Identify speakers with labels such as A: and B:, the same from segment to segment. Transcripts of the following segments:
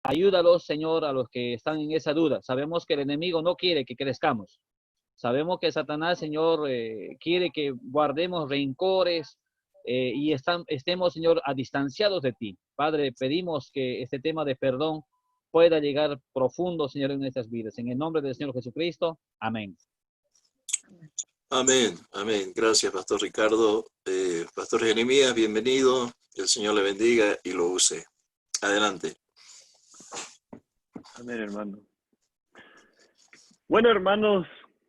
A: Ayúdalos, Señor, a los que están en esa duda. Sabemos que el enemigo no quiere que crezcamos. Sabemos que Satanás, Señor, quiere que guardemos rencores y estemos, Señor, a distanciados de ti. Padre, pedimos que este tema de perdón pueda llegar profundo, Señor, en nuestras vidas. En el nombre del Señor Jesucristo. Amén.
B: Amén, amén. Gracias, Pastor Ricardo. Pastor Jeremías, bienvenido. El Señor le bendiga y lo use. Adelante.
C: Amén, hermano. Bueno, hermanos,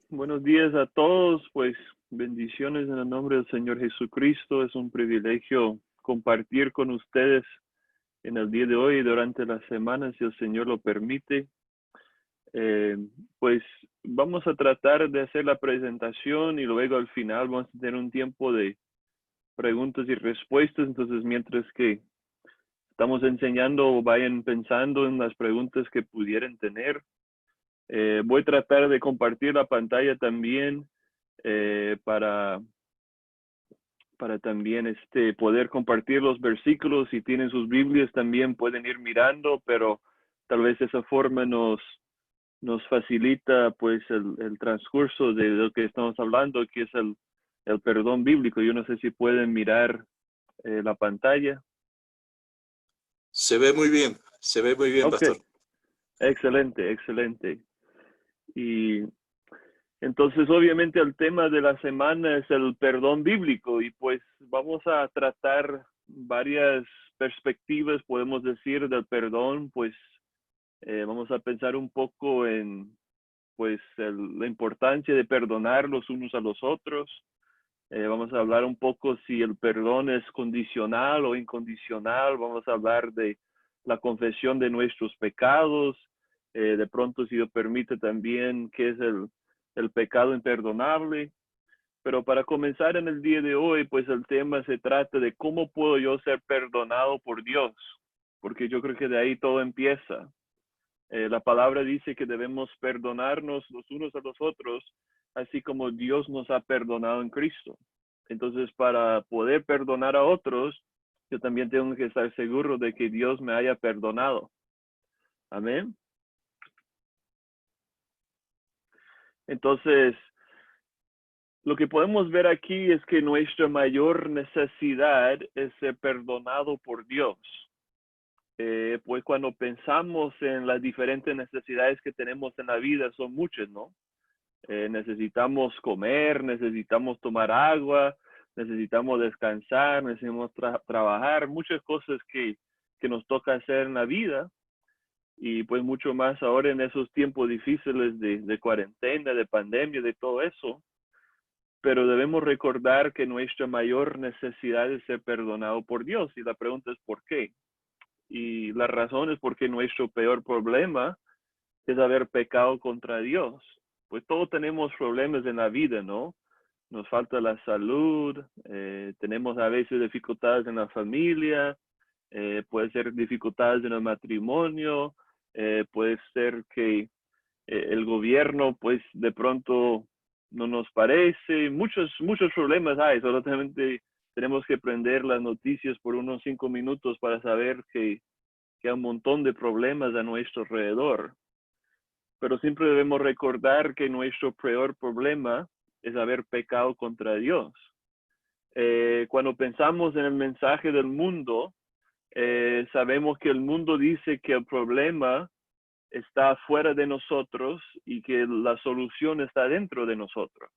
C: buenos días a todos. Pues bendiciones en el nombre del Señor Jesucristo. Es un privilegio compartir con ustedes en el día de hoy y durante la semana, si el Señor lo permite. Pues vamos a tratar de hacer la presentación y luego al final vamos a tener un tiempo de preguntas y respuestas. Entonces, mientras que estamos enseñando, vayan pensando en las preguntas que pudieran tener. Voy a tratar de compartir la pantalla también para también poder compartir los versículos. Si tienen sus Biblias también pueden ir mirando, pero tal vez esa forma nos facilita pues el transcurso de lo que estamos hablando, que es el perdón bíblico. Yo no sé si pueden mirar la pantalla.
B: Se ve muy bien,
C: Okay.
B: Pastor.
C: Excelente, excelente. Y entonces obviamente el tema de la semana es el perdón bíblico y pues vamos a tratar varias perspectivas, podemos decir, del perdón. Pues vamos a pensar un poco en pues la importancia de perdonar los unos a los otros. Vamos a hablar un poco si el perdón es condicional o incondicional. Vamos a hablar de la confesión de nuestros pecados. De pronto, si Dios permite, también qué es el pecado imperdonable. Pero para comenzar en el día de hoy, pues el tema se trata de cómo puedo yo ser perdonado por Dios. Porque yo creo que de ahí todo empieza. La palabra dice que debemos perdonarnos los unos a los otros, así como Dios nos ha perdonado en Cristo. Entonces, para poder perdonar a otros, yo también tengo que estar seguro de que Dios me haya perdonado. Amén. Entonces, lo que podemos ver aquí es que nuestra mayor necesidad es ser perdonado por Dios. Pues cuando pensamos en las diferentes necesidades que tenemos en la vida, son muchas, ¿no? Necesitamos comer, necesitamos tomar agua, necesitamos descansar, necesitamos trabajar, muchas cosas que nos toca hacer en la vida. Y pues mucho más ahora en esos tiempos difíciles de cuarentena, de pandemia, de todo eso. Pero debemos recordar que nuestra mayor necesidad es ser perdonado por Dios. Y la pregunta es ¿por qué? Y la razón es porque nuestro peor problema es haber pecado contra Dios. Pues todos tenemos problemas en la vida, ¿no? Nos falta la salud, tenemos a veces dificultades en la familia, puede ser dificultades en el matrimonio, puede ser que el gobierno pues de pronto no nos parece, muchos problemas hay. Solamente tenemos que prender las noticias por unos 5 minutos para saber que hay un montón de problemas a nuestro alrededor. Pero siempre debemos recordar que nuestro peor problema es haber pecado contra Dios. Cuando pensamos en el mensaje del mundo, sabemos que el mundo dice que el problema está fuera de nosotros y que la solución está dentro de nosotros.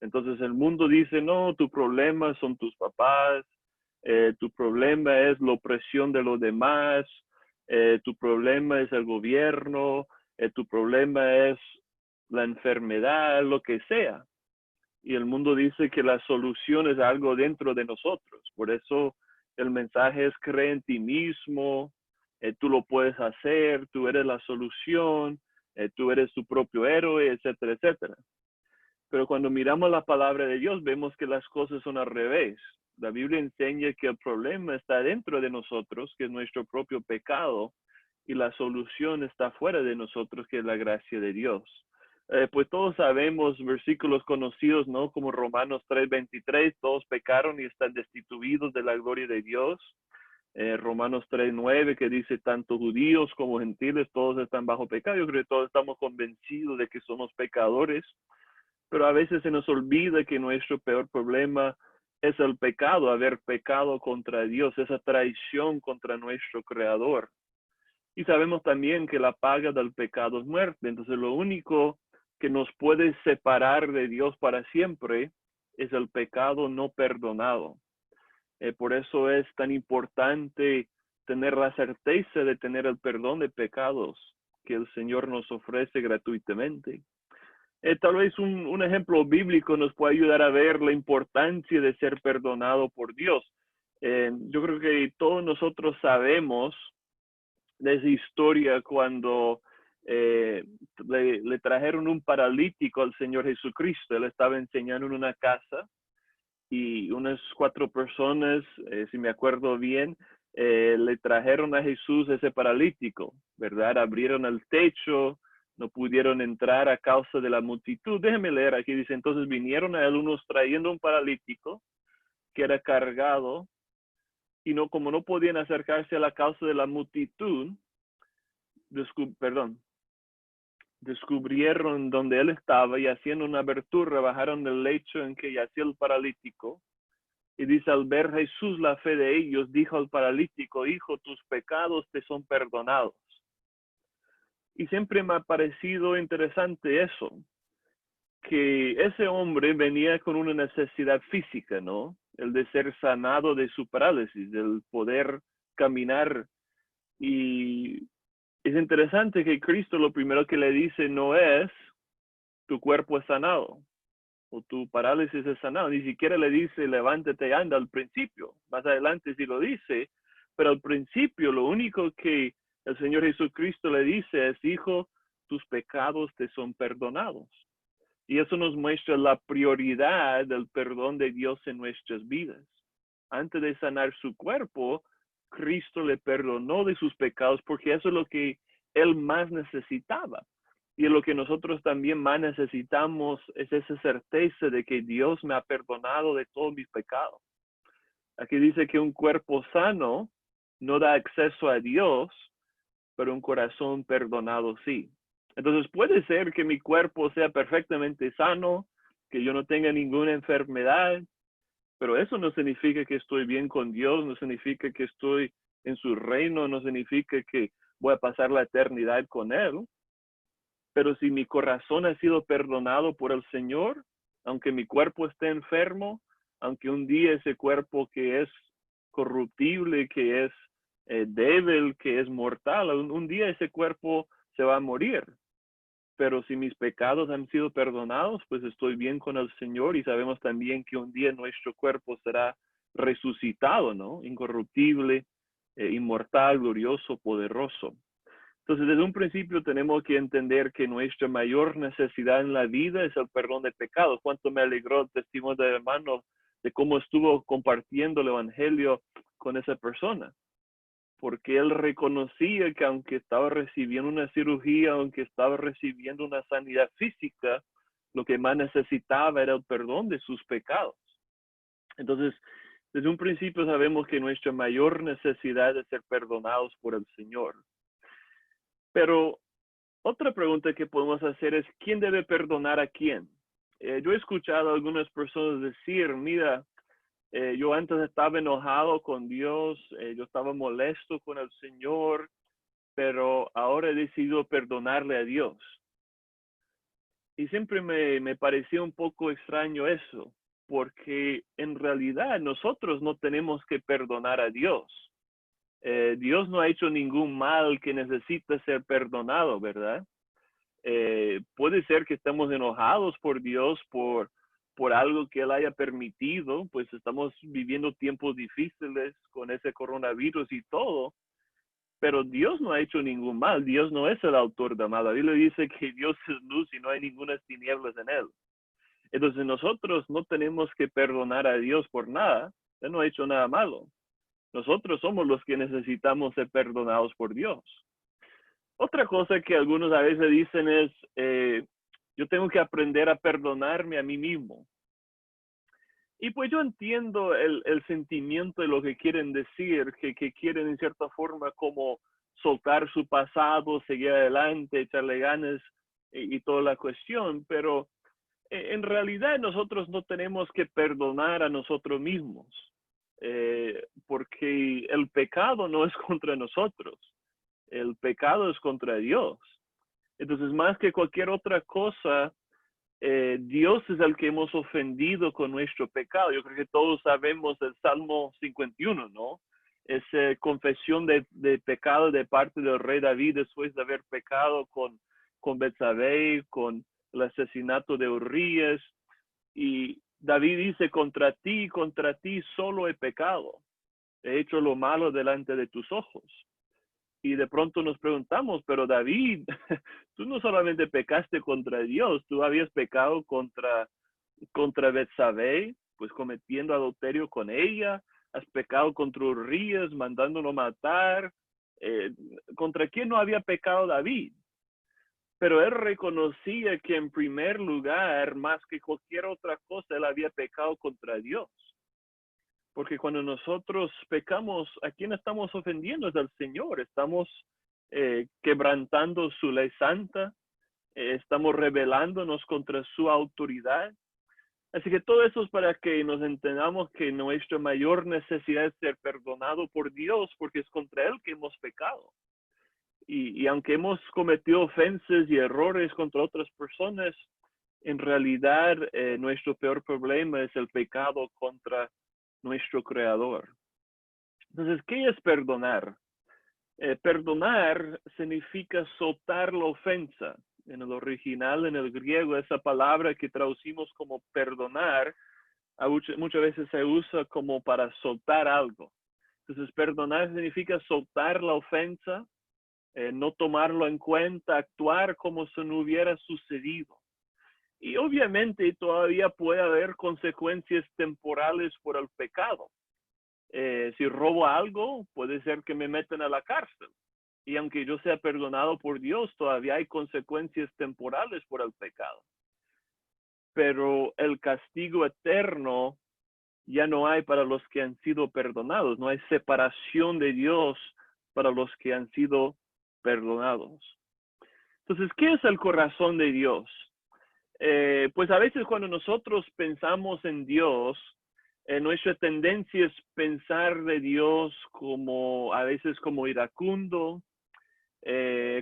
C: Entonces el mundo dice, no, tu problema son tus papás, tu problema es la opresión de los demás, tu problema es el gobierno, tu problema es la enfermedad, lo que sea. Y el mundo dice que la solución es algo dentro de nosotros. Por eso el mensaje es cree en ti mismo, tú lo puedes hacer, tú eres la solución, tú eres tu propio héroe, etcétera, etcétera. Pero cuando miramos la palabra de Dios, vemos que las cosas son al revés. La Biblia enseña que el problema está dentro de nosotros, que es nuestro propio pecado, y la solución está fuera de nosotros, que es la gracia de Dios. Pues todos sabemos versículos conocidos, ¿no? Como Romanos 3:23, todos pecaron y están destituidos de la gloria de Dios. Romanos 3:9, que dice tanto judíos como gentiles, todos están bajo pecado. Yo creo que todos estamos convencidos de que somos pecadores, pero a veces se nos olvida que nuestro peor problema es el pecado, haber pecado contra Dios, esa traición contra nuestro Creador. Y sabemos también que la paga del pecado es muerte. Entonces lo único que nos puede separar de Dios para siempre es el pecado no perdonado. Por eso es tan importante tener la certeza de tener el perdón de pecados que el Señor nos ofrece gratuitamente. Tal vez un ejemplo bíblico nos puede ayudar a ver la importancia de ser perdonado por Dios. Yo creo que todos nosotros sabemos de esa historia cuando le trajeron un paralítico al Señor Jesucristo. Él estaba enseñando en una casa y unas 4 personas, si me acuerdo bien, le trajeron a Jesús ese paralítico, ¿verdad? Abrieron el techo, no pudieron entrar a causa de la multitud. Déjenme leer aquí, dice, entonces vinieron a él unos trayendo un paralítico que era cargado, y como no podían acercarse a la causa de la multitud, descubrieron donde él estaba y haciendo una abertura bajaron del lecho en que yacía el paralítico. Y dice, al ver Jesús la fe de ellos, dijo al paralítico, hijo, tus pecados te son perdonados. Y siempre me ha parecido interesante eso, que ese hombre venía con una necesidad física, ¿no? El de ser sanado de su parálisis, del poder caminar. Y es interesante que Cristo lo primero que le dice no es, tu cuerpo es sanado, o tu parálisis es sanado. Ni siquiera le dice, levántate y anda al principio. Más adelante sí lo dice, pero al principio lo único que el Señor Jesucristo le dice es, hijo, tus pecados te son perdonados. Y eso nos muestra la prioridad del perdón de Dios en nuestras vidas. Antes de sanar su cuerpo, Cristo le perdonó de sus pecados porque eso es lo que él más necesitaba. Y lo que nosotros también más necesitamos es esa certeza de que Dios me ha perdonado de todos mis pecados. Aquí dice que un cuerpo sano no da acceso a Dios, pero un corazón perdonado sí. Entonces puede ser que mi cuerpo sea perfectamente sano, que yo no tenga ninguna enfermedad, pero eso no significa que estoy bien con Dios, no significa que estoy en su reino, no significa que voy a pasar la eternidad con Él. Pero si mi corazón ha sido perdonado por el Señor, aunque mi cuerpo esté enfermo, aunque un día ese cuerpo que es corruptible, que es débil, que es mortal, un día ese cuerpo se va a morir. Pero si mis pecados han sido perdonados, pues estoy bien con el Señor y sabemos también que un día nuestro cuerpo será resucitado, ¿no? Incorruptible, inmortal, glorioso, poderoso. Entonces, desde un principio tenemos que entender que nuestra mayor necesidad en la vida es el perdón de pecados. Cuánto me alegró el testimonio del hermano de cómo estuvo compartiendo el evangelio con esa persona. Porque él reconocía que aunque estaba recibiendo una cirugía, aunque estaba recibiendo una sanidad física, lo que más necesitaba era el perdón de sus pecados. Entonces, desde un principio sabemos que nuestra mayor necesidad es ser perdonados por el Señor. Pero otra pregunta que podemos hacer es, ¿quién debe perdonar a quién? Yo he escuchado a algunas personas decir, mira, yo antes estaba enojado con Dios, yo estaba molesto con el Señor, pero ahora he decidido perdonarle a Dios. Y siempre me pareció un poco extraño eso, porque en realidad nosotros no tenemos que perdonar a Dios. Dios no ha hecho ningún mal que necesite ser perdonado, ¿verdad? Puede ser que estemos enojados por Dios por algo que Él haya permitido, pues estamos viviendo tiempos difíciles con ese coronavirus y todo, pero Dios no ha hecho ningún mal, Dios no es el autor de mal. La Biblia dice que Dios es luz y no hay ninguna tinieblas en Él. Entonces nosotros no tenemos que perdonar a Dios por nada, Él no ha hecho nada malo. Nosotros somos los que necesitamos ser perdonados por Dios. Otra cosa que algunos a veces dicen es, yo tengo que aprender a perdonarme a mí mismo. Y pues yo entiendo el sentimiento de lo que quieren decir, que quieren en cierta forma como soltar su pasado, seguir adelante, echarle ganas y toda la cuestión, pero en realidad nosotros no tenemos que perdonar a nosotros mismos, porque el pecado no es contra nosotros, el pecado es contra Dios. Entonces, más que cualquier otra cosa, Dios es el que hemos ofendido con nuestro pecado. Yo creo que todos sabemos el Salmo 51, ¿no? Esa confesión de pecado de parte del rey David después de haber pecado con Betsabé, con el asesinato de Urías. Y David dice, contra ti solo he pecado. He hecho lo malo delante de tus ojos. Y de pronto nos preguntamos, pero David, tú no solamente pecaste contra Dios, tú habías pecado contra Betsabé, pues cometiendo adulterio con ella, has pecado contra Urías, mandándolo matar. ¿Contra quién no había pecado David? Pero él reconocía que en primer lugar, más que cualquier otra cosa, él había pecado contra Dios. Porque cuando nosotros pecamos, ¿a quién estamos ofendiendo? Es al Señor. Estamos quebrantando su ley santa, estamos rebelándonos contra su autoridad. Así que todo eso es para que nos entendamos que nuestra mayor necesidad es ser perdonado por Dios, porque es contra Él que hemos pecado. Y aunque hemos cometido ofensas y errores contra otras personas, en realidad nuestro peor problema es el pecado contra nuestro Creador. Entonces, ¿qué es perdonar? Perdonar significa soltar la ofensa. En el original, en el griego, esa palabra que traducimos como perdonar, muchas veces se usa como para soltar algo. Entonces, perdonar significa soltar la ofensa, no tomarlo en cuenta, actuar como si no hubiera sucedido. Y obviamente todavía puede haber consecuencias temporales por el pecado. Si robo algo, puede ser que me metan a la cárcel. Y aunque yo sea perdonado por Dios, todavía hay consecuencias temporales por el pecado. Pero el castigo eterno ya no hay para los que han sido perdonados. No hay separación de Dios para los que han sido perdonados. Entonces, ¿qué es el corazón de Dios? Pues a veces cuando nosotros pensamos en Dios, nuestra tendencia es pensar de Dios como a veces como iracundo,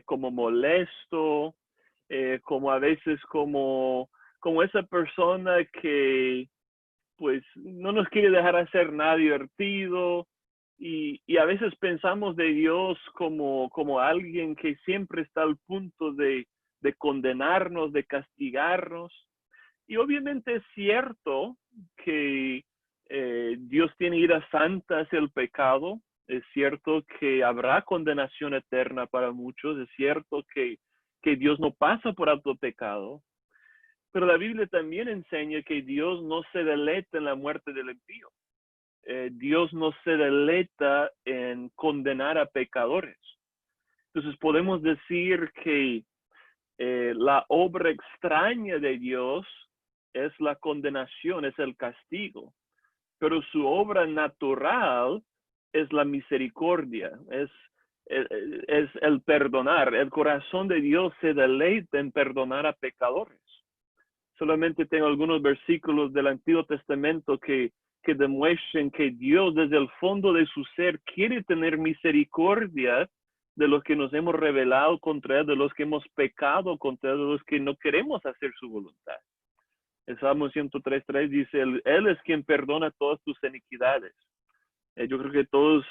C: como molesto, como a veces como esa persona que pues no nos quiere dejar hacer nada divertido, y a veces pensamos de Dios como alguien que siempre está al punto de condenarnos, de castigarnos. Y obviamente es cierto que Dios tiene ira santa hacia el pecado. Es cierto que habrá condenación eterna para muchos. Es cierto que Dios no pasa por alto pecado. Pero la Biblia también enseña que Dios no se deleita en la muerte del impío. Dios no se deleita en condenar a pecadores. Entonces podemos decir que la obra extraña de Dios es la condenación, es el castigo, pero su obra natural es la misericordia, es el perdonar. El corazón de Dios se deleita en perdonar a pecadores. Solamente tengo algunos versículos del Antiguo Testamento que demuestren que Dios desde el fondo de su ser quiere tener misericordia de los que nos hemos rebelado contra Él, de los que hemos pecado contra Él, de los que no queremos hacer su voluntad. El Salmo 103:3 dice, Él es quien perdona todas tus iniquidades. Yo creo que todos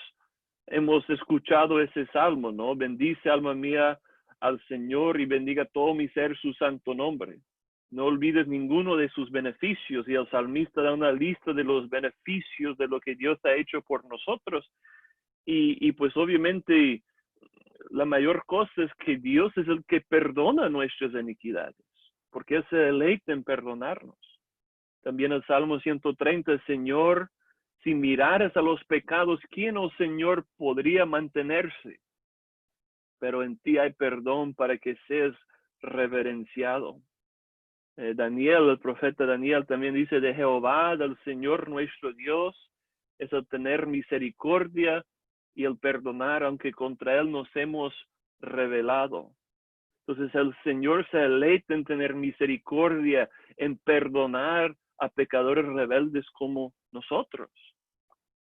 C: hemos escuchado ese salmo, ¿no? Bendice, alma mía, al Señor y bendiga todo mi ser su santo nombre. No olvides ninguno de sus beneficios. Y el salmista da una lista de los beneficios de lo que Dios ha hecho por nosotros. Y pues obviamente la mayor cosa es que Dios es el que perdona nuestras iniquidades, porque Él se deleita en perdonarnos. También el Salmo 130, Señor, si mirares a los pecados, ¿quién, oh Señor, podría mantenerse? Pero en ti hay perdón para que seas reverenciado. Daniel, el profeta Daniel también dice de Jehová, del Señor nuestro Dios, es el tener misericordia y el perdonar, aunque contra Él nos hemos rebelado. Entonces el Señor se deleita en tener misericordia, en perdonar a pecadores rebeldes como nosotros.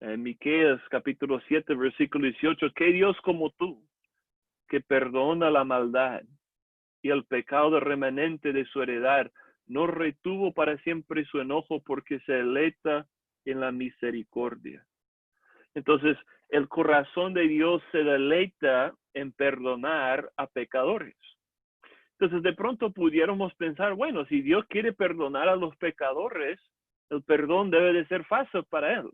C: En Miqueas capítulo 7, versículo 18, ¿qué Dios como tú, que perdona la maldad y el pecado remanente de su heredad, no retuvo para siempre su enojo porque se deleita en la misericordia? Entonces, el corazón de Dios se deleita en perdonar a pecadores. Entonces, de pronto pudiéramos pensar, bueno, si Dios quiere perdonar a los pecadores, el perdón debe de ser fácil para Él.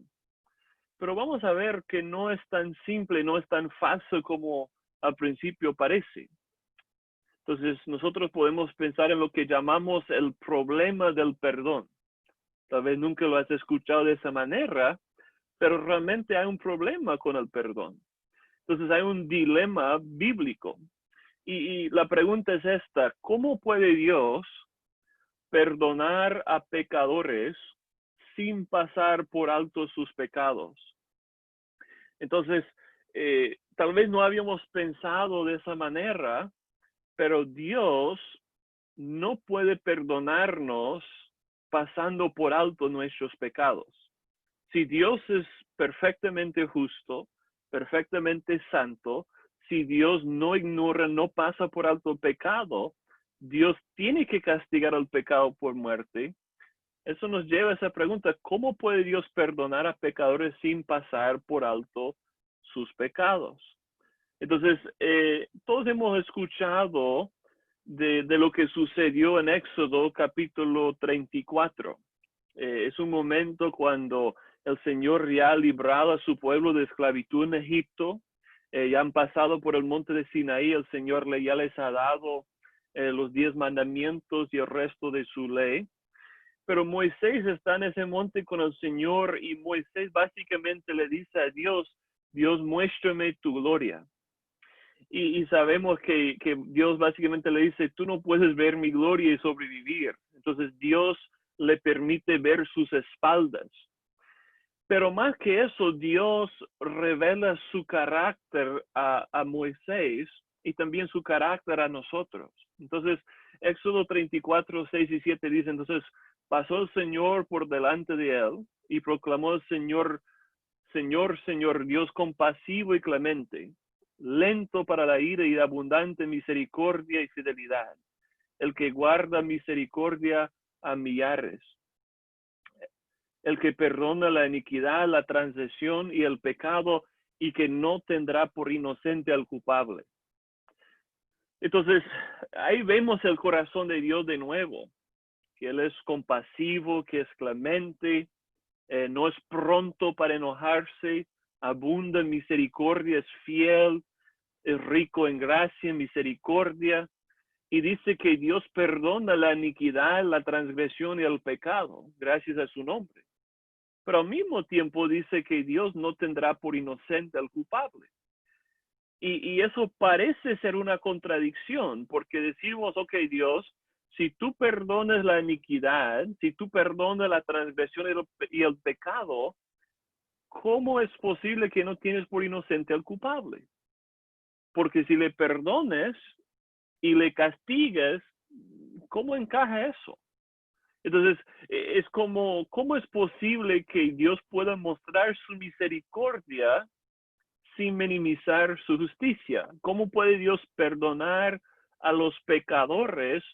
C: Pero vamos a ver que no es tan simple, no es tan fácil como al principio parece. Entonces, nosotros podemos pensar en lo que llamamos el problema del perdón. Tal vez nunca lo has escuchado de esa manera, pero realmente hay un problema con el perdón. Entonces, hay un dilema bíblico. Y la pregunta es esta: ¿cómo puede Dios perdonar a pecadores sin pasar por alto sus pecados? Entonces, tal vez no habíamos pensado de esa manera, pero Dios no puede perdonarnos pasando por alto nuestros pecados. Si Dios es perfectamente justo, perfectamente santo, si Dios no ignora, no pasa por alto el pecado, Dios tiene que castigar al pecado por muerte. Eso nos lleva a esa pregunta: ¿cómo puede Dios perdonar a pecadores sin pasar por alto sus pecados? Entonces, todos hemos escuchado de lo que sucedió en Éxodo capítulo 34. Es un momento cuando el Señor ya ha librado a su pueblo de esclavitud en Egipto. Ya han pasado por el monte de Sinaí, el Señor ya les ha dado los 10 mandamientos y el resto de su ley. Pero Moisés está en ese monte con el Señor y Moisés básicamente le dice a Dios: Dios, muéstrame tu gloria. Y sabemos que Dios básicamente le dice: tú no puedes ver mi gloria y sobrevivir. Entonces Dios le permite ver sus espaldas. Pero más que eso, Dios revela su carácter a Moisés y también su carácter a nosotros. Entonces, Éxodo 34, 6 y 7 dice: entonces pasó el Señor por delante de él y proclamó el Señor, Señor, Señor, Dios compasivo y clemente, lento para la ira y de abundante misericordia y fidelidad, el que guarda misericordia a millares, el que perdona la iniquidad, la transgresión y el pecado, y que no tendrá por inocente al culpable. Entonces, ahí vemos el corazón de Dios de nuevo, que Él es compasivo, que es clemente, no es pronto para enojarse, abunda en misericordia, es fiel, es rico en gracia, en misericordia, y dice que Dios perdona la iniquidad, la transgresión y el pecado, gracias a su nombre. Pero al mismo tiempo dice que Dios no tendrá por inocente al culpable. Y eso parece ser una contradicción, porque decimos: ok, Dios, si tú perdonas la iniquidad, si tú perdonas la transgresión y el pecado, ¿cómo es posible que no tienes por inocente al culpable? Porque si le perdones y le castigas, ¿cómo encaja eso? Entonces, es como, ¿cómo es posible que Dios pueda mostrar su misericordia sin minimizar su justicia? ¿Cómo puede Dios perdonar a los pecadores,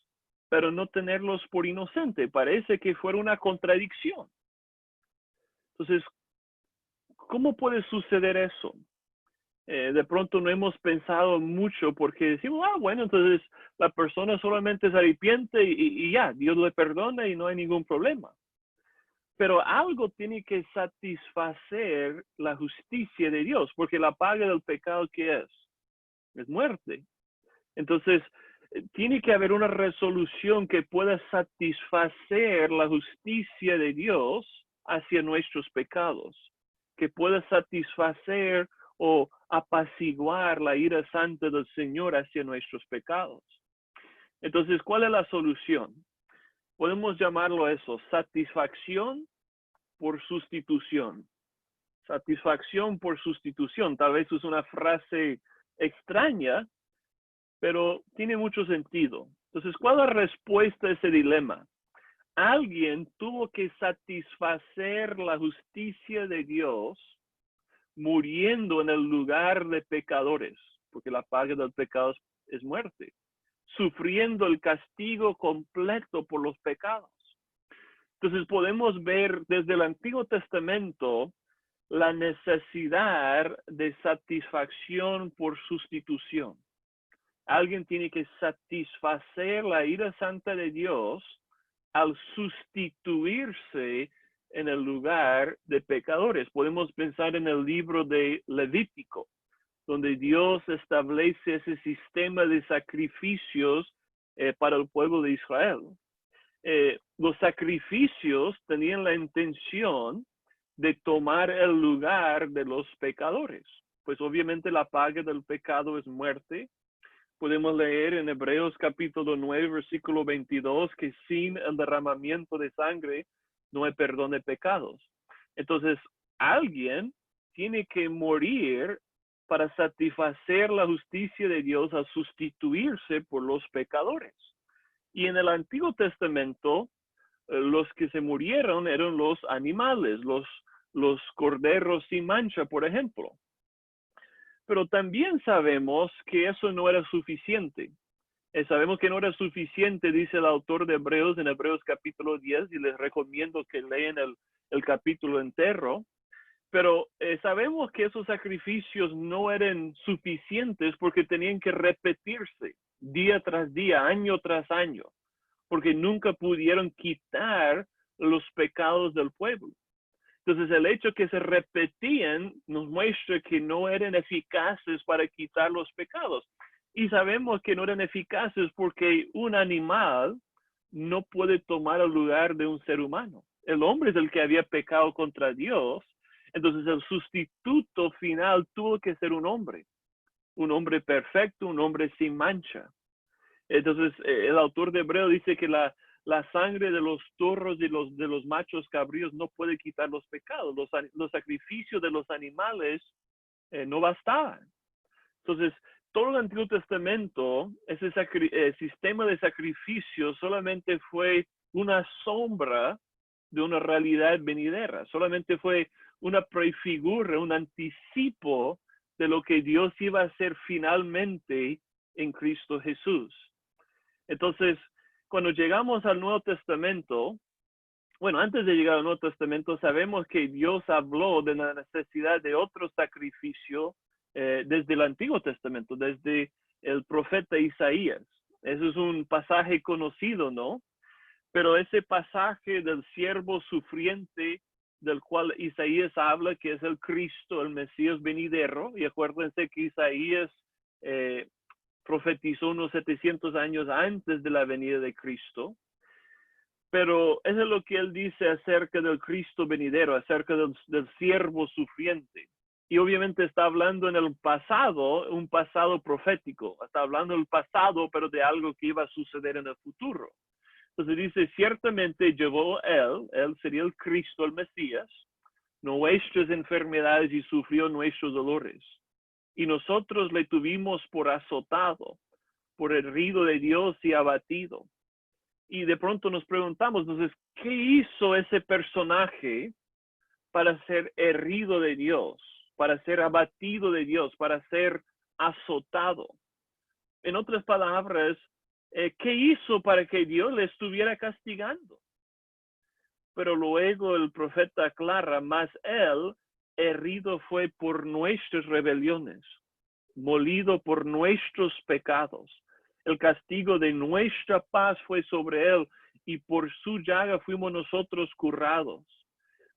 C: pero no tenerlos por inocente? Parece que fuera una contradicción. Entonces, ¿cómo puede suceder eso? De pronto no hemos pensado mucho, porque decimos: bueno, entonces la persona solamente se arrepiente y ya, Dios le perdona y no hay ningún problema. Pero algo tiene que satisfacer la justicia de Dios, porque la paga del pecado, ¿qué es? Es muerte. Entonces, tiene que haber una resolución que pueda satisfacer la justicia de Dios hacia nuestros pecados, que pueda satisfacer o apaciguar la ira santa del Señor hacia nuestros pecados. Entonces, ¿cuál es la solución? podemos llamarlo eso, satisfacción por sustitución. Satisfacción por sustitución. Tal vez es una frase extraña, pero tiene mucho sentido. Entonces, ¿cuál es la respuesta a ese dilema? Alguien tuvo que satisfacer la justicia de Dios muriendo en el lugar de pecadores, porque la paga del pecado es muerte, sufriendo el castigo completo por los pecados. Entonces podemos ver desde el Antiguo Testamento la necesidad de satisfacción por sustitución. Alguien tiene que satisfacer la ira santa de Dios al sustituirse en el lugar de pecadores. Podemos pensar en el libro de Levítico, donde Dios establece ese sistema de sacrificios para el pueblo de Israel. Los sacrificios tenían la intención de tomar el lugar de los pecadores. Pues obviamente la paga del pecado es muerte. Podemos leer en Hebreos capítulo 9, versículo 22, que sin el derramamiento de sangre no hay perdón de pecados. Entonces, alguien tiene que morir para satisfacer la justicia de Dios al sustituirse por los pecadores. Y en el Antiguo Testamento, los que se murieron eran los animales, los corderos sin mancha, por ejemplo. Pero también sabemos que eso no era suficiente. Sabemos que no era suficiente, dice el autor de Hebreos en Hebreos capítulo 10, y les recomiendo que lean el capítulo entero. Pero sabemos que esos sacrificios no eran suficientes porque tenían que repetirse día tras día, año tras año, porque nunca pudieron quitar los pecados del pueblo. Entonces, el hecho que se repetían nos muestra que no eran eficaces para quitar los pecados. Y sabemos que no eran eficaces porque un animal no puede tomar el lugar de un ser humano. El hombre es el que había pecado contra Dios. Entonces, el sustituto final tuvo que ser un hombre perfecto, un hombre sin mancha. Entonces, el autor de Hebreo dice que la sangre de los toros y de los machos cabríos no puede quitar los pecados. Los sacrificios de los animales no bastaban. Entonces, todo el Antiguo Testamento, ese sistema de sacrificio solamente fue una sombra de una realidad venidera. Solamente fue una prefigura, un anticipo de lo que Dios iba a hacer finalmente en Cristo Jesús. Entonces, cuando llegamos al Nuevo Testamento, bueno, antes de llegar al Nuevo Testamento, sabemos que Dios habló de la necesidad de otro sacrificio desde el Antiguo Testamento, desde el profeta Isaías. Ese es un pasaje conocido, ¿no? Pero ese pasaje del siervo sufriente del cual Isaías habla, que es el Cristo, el Mesías venidero, y acuérdense que Isaías profetizó unos 700 años antes de la venida de Cristo. Pero eso es lo que él dice acerca del Cristo venidero, acerca del siervo sufriente. Y obviamente está hablando en el pasado, un pasado profético. Está hablando del pasado, pero de algo que iba a suceder en el futuro. Entonces dice, ciertamente llevó él sería el Cristo, el Mesías, nuestras enfermedades y sufrió nuestros dolores. Y nosotros le tuvimos por azotado, por herido de Dios y abatido. Y de pronto nos preguntamos, entonces, ¿qué hizo ese personaje para ser herido de Dios, para ser abatido de Dios, para ser azotado? En otras palabras, ¿qué hizo para que Dios le estuviera castigando? Pero luego el profeta aclara, mas él herido fue por nuestras rebeliones, molido por nuestros pecados. El castigo de nuestra paz fue sobre él, y por su llaga fuimos nosotros curados.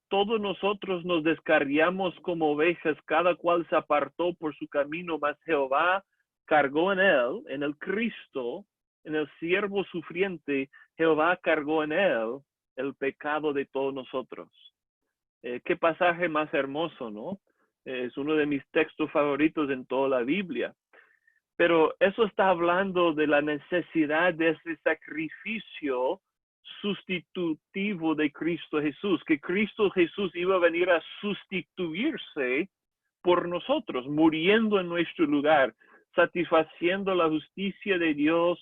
C: Todos nosotros nos descarriamos como ovejas, cada cual se apartó por su camino, mas Jehová cargó en él, en el Cristo, en el siervo sufriente, Jehová cargó en él el pecado de todos nosotros. Qué pasaje más hermoso, ¿no? Es uno de mis textos favoritos en toda la Biblia. Pero eso está hablando de la necesidad de ese sacrificio sustitutivo de Cristo Jesús, que Cristo Jesús iba a venir a sustituirse por nosotros, muriendo en nuestro lugar, satisfaciendo la justicia de Dios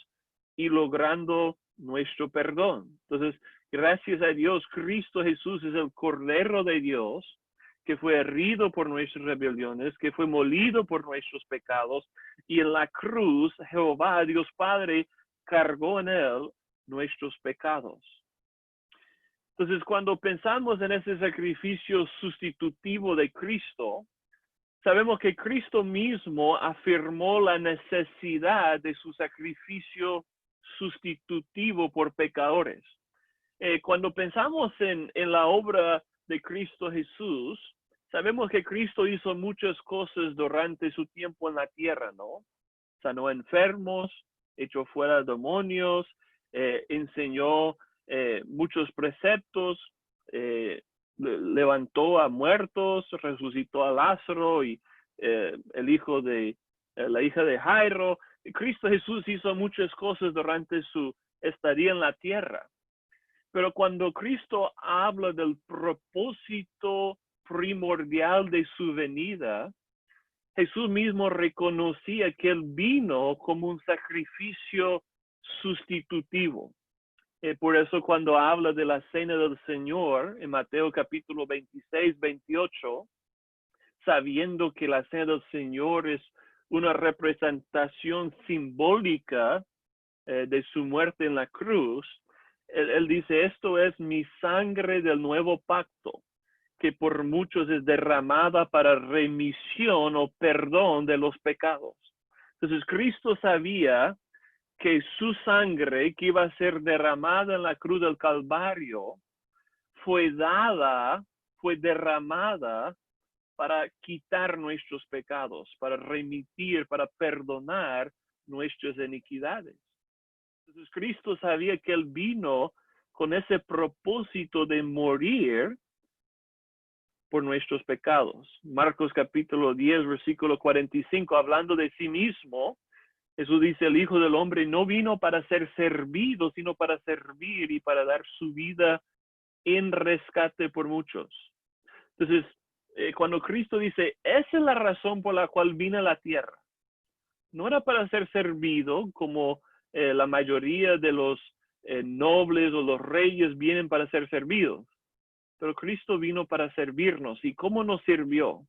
C: y logrando nuestro perdón. Entonces, gracias a Dios, Cristo Jesús es el Cordero de Dios, que fue herido por nuestras rebeliones, que fue molido por nuestros pecados, y en la cruz, Jehová, Dios Padre, cargó en él nuestros pecados. Entonces, cuando pensamos en ese sacrificio sustitutivo de Cristo, sabemos que Cristo mismo afirmó la necesidad de su sacrificio sustitutivo por pecadores. Cuando pensamos en la obra de Cristo Jesús, sabemos que Cristo hizo muchas cosas durante su tiempo en la tierra, ¿no? Sanó enfermos, echó fuera demonios, enseñó muchos preceptos, levantó a muertos, resucitó a Lázaro y la hija de Jairo. Cristo Jesús hizo muchas cosas durante su estadía en la tierra. Pero cuando Cristo habla del propósito primordial de su venida, Jesús mismo reconocía que él vino como un sacrificio sustitutivo. Por eso cuando habla de la cena del Señor en Mateo capítulo 26, 28, sabiendo que la cena del Señor es una representación simbólica de su muerte en la cruz, él dice, esto es mi sangre del nuevo pacto, que por muchos es derramada para remisión o perdón de los pecados. Entonces Cristo sabía que su sangre que iba a ser derramada en la cruz del Calvario fue derramada para quitar nuestros pecados, para remitir, para perdonar nuestras iniquidades. Entonces Cristo sabía que él vino con ese propósito de morir por nuestros pecados. Marcos capítulo 10, versículo 45, hablando de sí mismo, Jesús dice, el Hijo del Hombre no vino para ser servido, sino para servir y para dar su vida en rescate por muchos. Entonces, cuando Cristo dice, esa es la razón por la cual vine a la tierra, no era para ser servido como la mayoría de los nobles o los reyes vienen para ser servidos. Pero Cristo vino para servirnos. ¿Y cómo nos sirvió?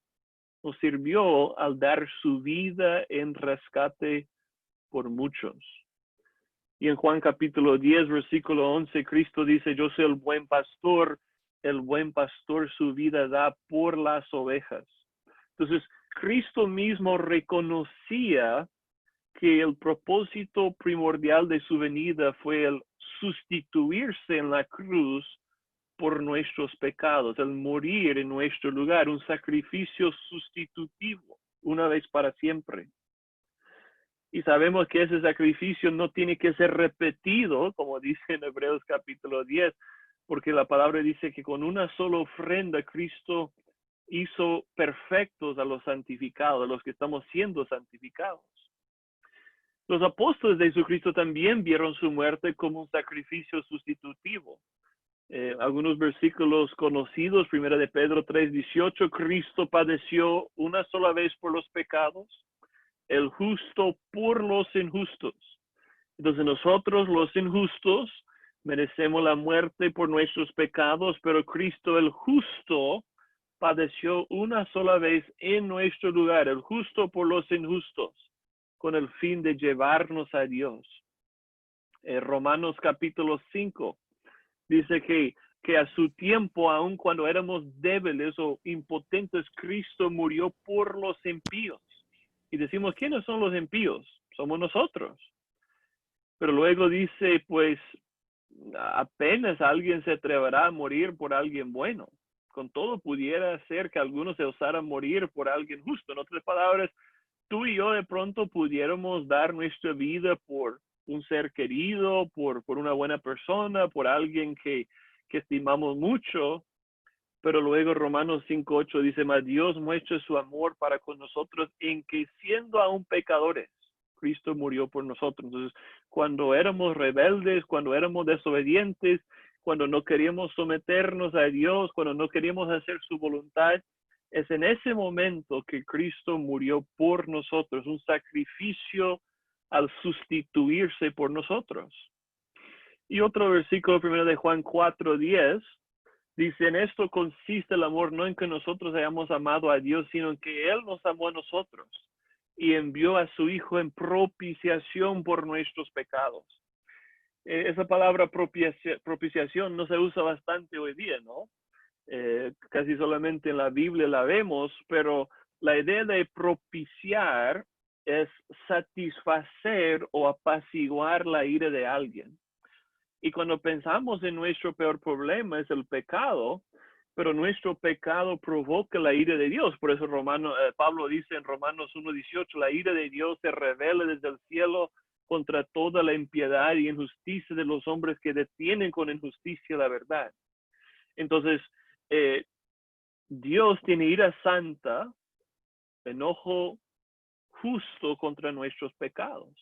C: Nos sirvió al dar su vida en rescate por muchos. Y en Juan capítulo 10, versículo 11, Cristo dice, yo soy el buen pastor su vida da por las ovejas. Entonces, Cristo mismo reconocía que el propósito primordial de su venida fue el sustituirse en la cruz por nuestros pecados, el morir en nuestro lugar, un sacrificio sustitutivo, una vez para siempre. Y sabemos que ese sacrificio no tiene que ser repetido, como dice en Hebreos capítulo 10, porque la palabra dice que con una sola ofrenda Cristo hizo perfectos a los santificados, a los que estamos siendo santificados. Los apóstoles de Jesucristo también vieron su muerte como un sacrificio sustitutivo. Algunos versículos conocidos, 1 de Pedro 3:18, Cristo padeció una sola vez por los pecados, el justo por los injustos. Entonces nosotros, los injustos, merecemos la muerte por nuestros pecados, pero Cristo, el justo, padeció una sola vez en nuestro lugar, el justo por los injustos, con el fin de llevarnos a Dios. Romanos capítulo 5 dice que a su tiempo, aun cuando éramos débiles o impotentes, Cristo murió por los impíos. Y decimos, ¿quiénes son los impíos? Somos nosotros. Pero luego dice, pues, apenas alguien se atreverá a morir por alguien bueno. Con todo pudiera ser que algunos se osaran morir por alguien justo. En otras palabras, tú y yo de pronto pudiéramos dar nuestra vida por un ser querido, por una buena persona, por alguien que estimamos mucho. Pero luego Romanos 5:8 dice, mas Dios muestra su amor para con nosotros en que siendo aún pecadores, Cristo murió por nosotros. Entonces, cuando éramos rebeldes, cuando éramos desobedientes, cuando no queríamos someternos a Dios, cuando no queríamos hacer su voluntad, es en ese momento que Cristo murió por nosotros, un sacrificio al sustituirse por nosotros. Y otro versículo primero de Juan 4:10 dice: en esto consiste el amor, no en que nosotros hayamos amado a Dios, sino en que Él nos amó a nosotros y envió a su Hijo en propiciación por nuestros pecados. Esa palabra propiciación no se usa bastante hoy día, ¿no? Casi solamente en la Biblia la vemos, pero la idea de propiciar es satisfacer o apaciguar la ira de alguien. Y cuando pensamos en nuestro peor problema es el pecado, pero nuestro pecado provoca la ira de Dios. Por eso Pablo dice en Romanos 1:18, la ira de Dios se revela desde el cielo contra toda la impiedad y injusticia de los hombres que detienen con injusticia la verdad. Entonces, Dios tiene ira santa, enojo justo contra nuestros pecados.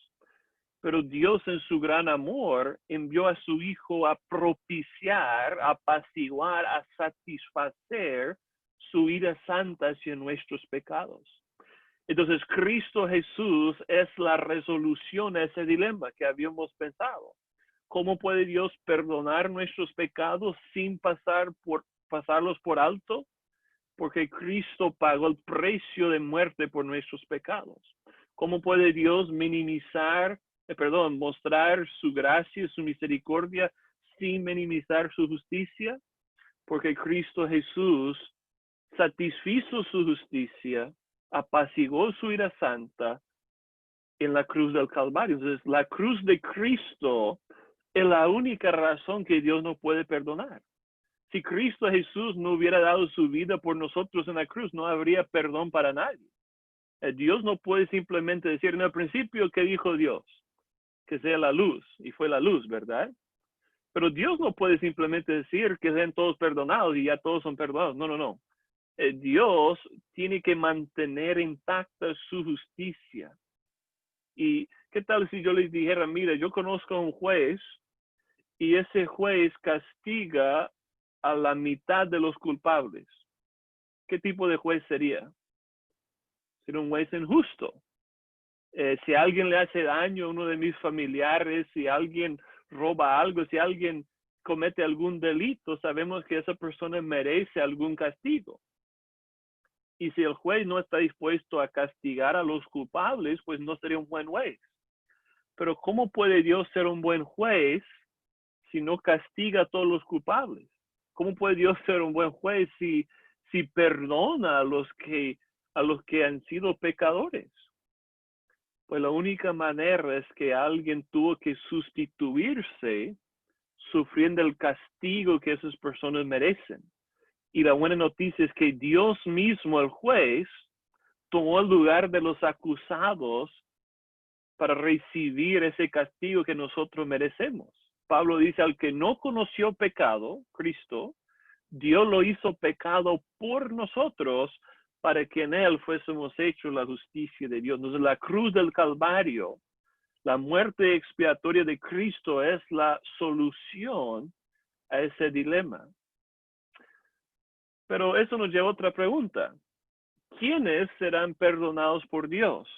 C: Pero Dios en su gran amor envió a su Hijo a propiciar, a apaciguar, a satisfacer su ira santa hacia nuestros pecados. Entonces, Cristo Jesús es la resolución a ese dilema que habíamos pensado. ¿Cómo puede Dios perdonar nuestros pecados sin pasarlos por alto? Porque Cristo pagó el precio de muerte por nuestros pecados. ¿Cómo puede Dios mostrar su gracia, su misericordia, sin minimizar su justicia? Porque Cristo Jesús satisfizo su justicia, apaciguó su ira santa en la cruz del Calvario. Entonces, la cruz de Cristo es la única razón que Dios no puede perdonar. Si Cristo Jesús no hubiera dado su vida por nosotros en la cruz, no habría perdón para nadie. Dios no puede simplemente decir, en el principio, ¿qué dijo Dios? Que sea la luz, y fue la luz, ¿verdad? Pero Dios no puede simplemente decir que sean todos perdonados y ya todos son perdonados. No. Dios tiene que mantener intacta su justicia. ¿Y qué tal si yo les dijera, mira, yo conozco a un juez y ese juez castiga a la mitad de los culpables? ¿Qué tipo de juez sería? Sería un juez injusto. Si alguien le hace daño a uno de mis familiares, si alguien roba algo, si alguien comete algún delito, sabemos que esa persona merece algún castigo. Y si el juez no está dispuesto a castigar a los culpables, pues no sería un buen juez. Pero ¿cómo puede Dios ser un buen juez si no castiga a todos los culpables? ¿Cómo puede Dios ser un buen juez si perdona a los que han sido pecadores? Pues la única manera es que alguien tuvo que sustituirse sufriendo el castigo que esas personas merecen. Y la buena noticia es que Dios mismo, el juez, tomó el lugar de los acusados para recibir ese castigo que nosotros merecemos. Pablo dice, al que no conoció pecado, Cristo, Dios lo hizo pecado por nosotros para que en él fuésemos hechos la justicia de Dios. Entonces, la cruz del Calvario, la muerte expiatoria de Cristo es la solución a ese dilema. Pero eso nos lleva a otra pregunta. ¿Quiénes serán perdonados por Dios?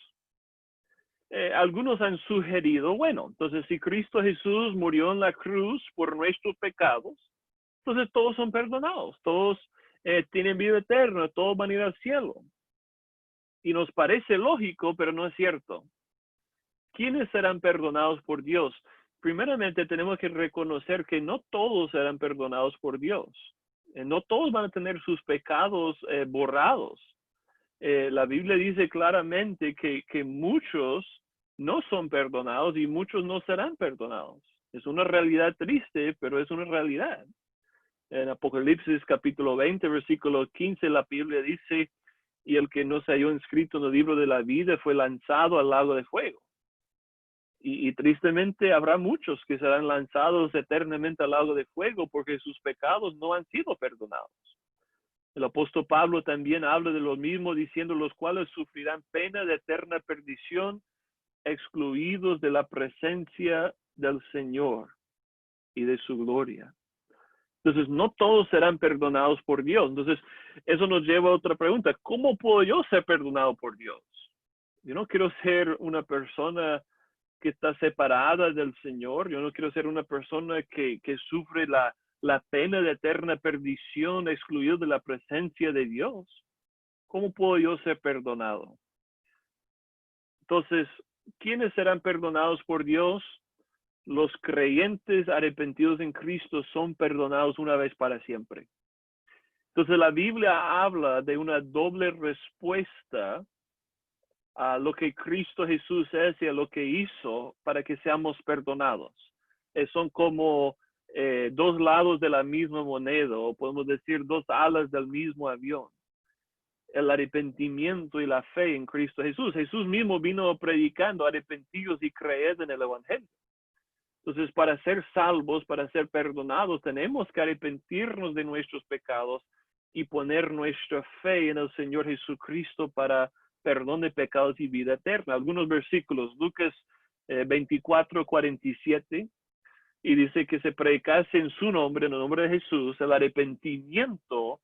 C: Algunos han sugerido, bueno, entonces si Cristo Jesús murió en la cruz por nuestros pecados, entonces todos son perdonados, todos tienen vida eterna, todos van a ir al cielo. Y nos parece lógico, pero no es cierto. ¿Quiénes serán perdonados por Dios? Primeramente tenemos que reconocer que no todos serán perdonados por Dios. No todos van a tener sus pecados borrados. La Biblia dice claramente que muchos no son perdonados y muchos no serán perdonados. Es una realidad triste, pero es una realidad. En Apocalipsis capítulo 20, versículo 15, la Biblia dice, y el que no se halló inscrito en el libro de la vida fue lanzado al lago de fuego. Y tristemente habrá muchos que serán lanzados eternamente al lago de fuego porque sus pecados no han sido perdonados. El apóstol Pablo también habla de lo mismo, diciendo los cuales sufrirán pena de eterna perdición, excluidos de la presencia del Señor y de su gloria. Entonces, no todos serán perdonados por Dios. Entonces, eso nos lleva a otra pregunta. ¿Cómo puedo yo ser perdonado por Dios? Yo no quiero ser una persona que está separada del Señor. Yo no quiero ser una persona que sufre la pena de eterna perdición, excluido de la presencia de Dios. ¿Cómo puedo yo ser perdonado? Entonces, ¿quiénes serán perdonados por Dios? Los creyentes arrepentidos en Cristo son perdonados una vez para siempre. Entonces, la Biblia habla de una doble respuesta a lo que Cristo Jesús es y a lo que hizo para que seamos perdonados. Son como dos lados de la misma moneda, o podemos decir dos alas del mismo avión. El arrepentimiento y la fe en Cristo Jesús. Jesús mismo vino predicando: arrepentidos y creed en el Evangelio. Entonces, para ser salvos, para ser perdonados, tenemos que arrepentirnos de nuestros pecados y poner nuestra fe en el Señor Jesucristo para perdón de pecados y vida eterna. Algunos versículos, Lucas 24:47, y dice que se predicase en su nombre, en el nombre de Jesús, el arrepentimiento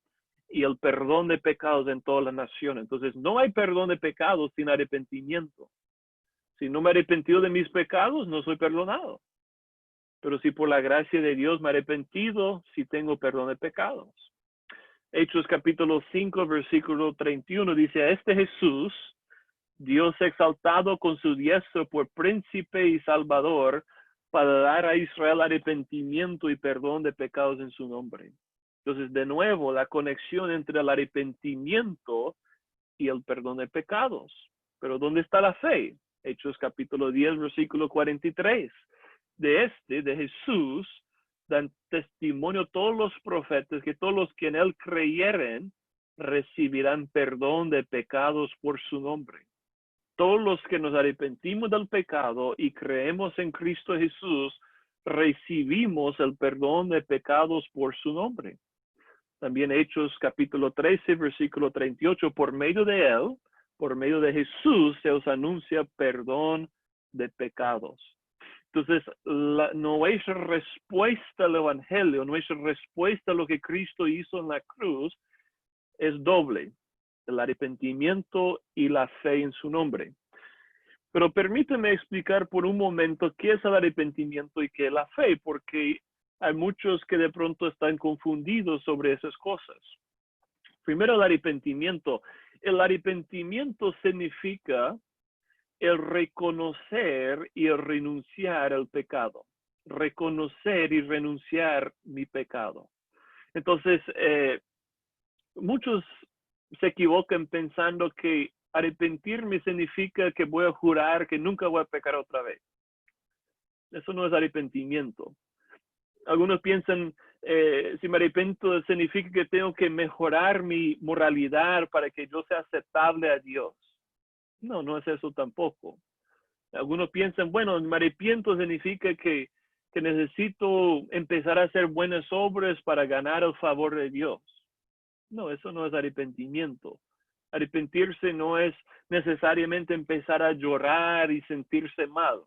C: y el perdón de pecados en toda la nación. Entonces, no hay perdón de pecados sin arrepentimiento. Si no me he arrepentido de mis pecados, no soy perdonado. Pero si por la gracia de Dios me he arrepentido, sí tengo perdón de pecados. Hechos capítulo 5, versículo 31 dice: a este Jesús, Dios exaltado con su diestra por príncipe y salvador, para dar a Israel arrepentimiento y perdón de pecados en su nombre. Entonces, de nuevo, la conexión entre el arrepentimiento y el perdón de pecados. Pero ¿dónde está la fe? Hechos capítulo 10, versículo 43. De Jesús, dan testimonio todos los profetas que todos los que en él creyeren recibirán perdón de pecados por su nombre. Todos los que nos arrepentimos del pecado y creemos en Cristo Jesús, recibimos el perdón de pecados por su nombre. También Hechos capítulo 13, versículo 38, por medio de él, por medio de Jesús, se os anuncia perdón de pecados. Entonces, nuestra respuesta al Evangelio, nuestra respuesta a lo que Cristo hizo en la cruz, es doble: el arrepentimiento y la fe en su nombre. Pero permíteme explicar por un momento qué es el arrepentimiento y qué es la fe, porque hay muchos que de pronto están confundidos sobre esas cosas. Primero, el arrepentimiento. El arrepentimiento significa el reconocer y el renunciar al pecado. Reconocer y renunciar mi pecado. Entonces, muchos se equivocan pensando que arrepentirme significa que voy a jurar que nunca voy a pecar otra vez. Eso no es arrepentimiento. Algunos piensan, si me arrepiento significa que tengo que mejorar mi moralidad para que yo sea aceptable a Dios. No, no es eso tampoco. Algunos piensan, bueno, me arrepiento significa que necesito empezar a hacer buenas obras para ganar el favor de Dios. No, eso no es arrepentimiento. Arrepentirse no es necesariamente empezar a llorar y sentirse mal.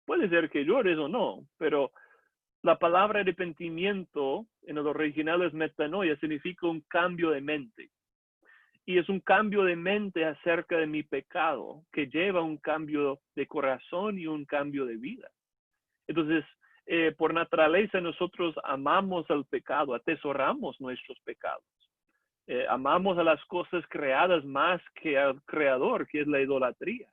C: Puede ser que llores o no, pero la palabra arrepentimiento en el original es metanoia, significa un cambio de mente. Y es un cambio de mente acerca de mi pecado que lleva a un cambio de corazón y un cambio de vida. Entonces, por naturaleza nosotros amamos al pecado, atesoramos nuestros pecados. Amamos a las cosas creadas más que al creador, que es la idolatría.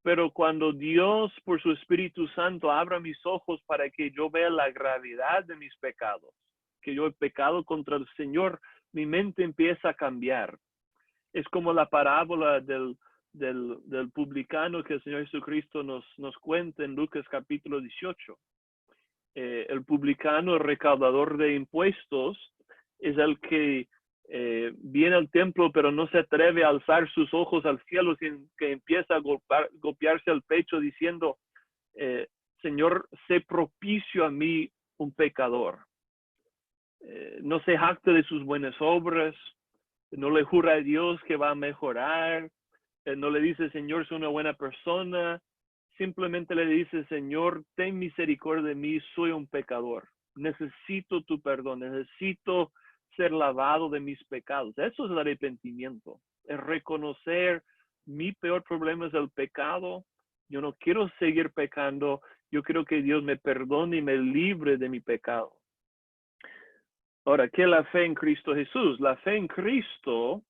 C: Pero cuando Dios, por su Espíritu Santo, abra mis ojos para que yo vea la gravedad de mis pecados, que yo he pecado contra el Señor, mi mente empieza a cambiar. Es como la parábola del publicano que el Señor Jesucristo nos cuenta en Lucas capítulo 18. El publicano, el recaudador de impuestos, es el que viene al templo pero no se atreve a alzar sus ojos al cielo, sino que empieza a golpearse el pecho diciendo, Señor, sé propicio a mí, un pecador. No se jacta de sus buenas obras, no le jura a Dios que va a mejorar, No le dice, Señor, soy una buena persona. Simplemente le dice, Señor, ten misericordia de mí, soy un pecador. Necesito tu perdón, necesito ser lavado de mis pecados. Eso es el arrepentimiento, es reconocer mi peor problema es el pecado. Yo no quiero seguir pecando, yo quiero que Dios me perdone y me libre de mi pecado. Ahora, ¿qué es la fe en Cristo Jesús? La fe en Cristo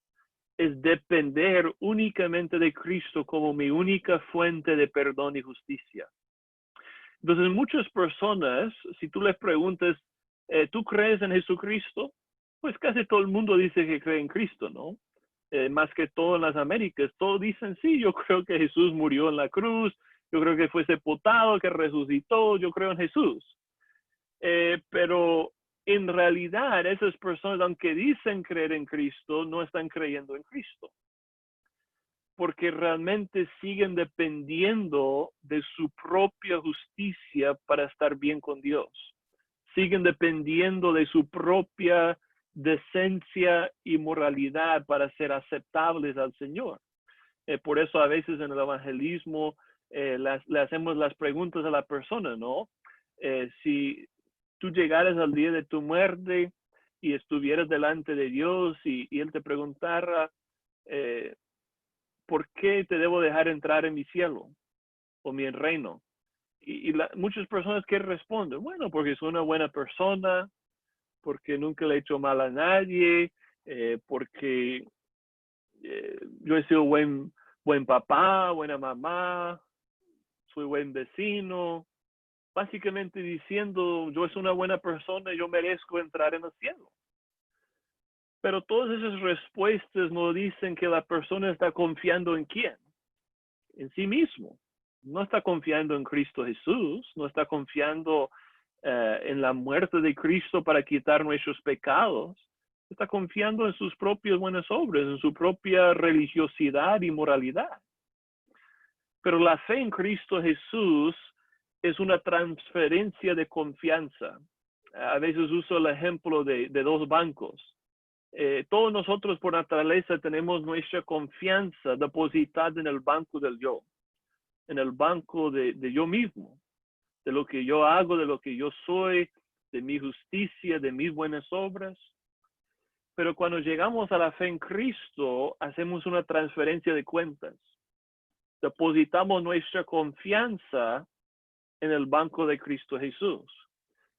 C: es depender únicamente de Cristo como mi única fuente de perdón y justicia. Entonces, muchas personas, si tú les preguntas, ¿tú crees en Jesucristo? Pues casi todo el mundo dice que cree en Cristo, ¿no? Más que todo en las Américas, todos dicen, sí, yo creo que Jesús murió en la cruz, yo creo que fue sepultado, que resucitó, yo creo en Jesús. Pero en realidad esas personas, aunque dicen creer en Cristo, no están creyendo en Cristo. Porque realmente siguen dependiendo de su propia justicia para estar bien con Dios. Siguen dependiendo de su propia decencia y moralidad para ser aceptables al Señor. Por eso a veces en el evangelismo le hacemos las preguntas a la persona, ¿no? Si tú llegaras al día de tu muerte y estuvieras delante de Dios y Él te preguntara, ¿por qué te debo dejar entrar en mi cielo o mi reino? Muchas personas que responden, bueno, porque soy una buena persona, porque nunca le he hecho mal a nadie, porque yo he sido buen papá, buena mamá, soy buen vecino. Básicamente diciendo, yo soy una buena persona y yo merezco entrar en el cielo. Pero todas esas respuestas no dicen que la persona está confiando en quién, en sí mismo. No está confiando en Cristo Jesús, no está confiando en la muerte de Cristo para quitar nuestros pecados. Está confiando en sus propias buenas obras, en su propia religiosidad y moralidad. Pero la fe en Cristo Jesús es una transferencia de confianza. A veces uso el ejemplo de dos bancos. Todos nosotros por naturaleza tenemos nuestra confianza depositada en el banco del yo, en el banco de yo mismo, de lo que yo hago, de lo que yo soy, de mi justicia, de mis buenas obras. Pero cuando llegamos a la fe en Cristo, hacemos una transferencia de cuentas. Depositamos nuestra confianza en el banco de Cristo Jesús.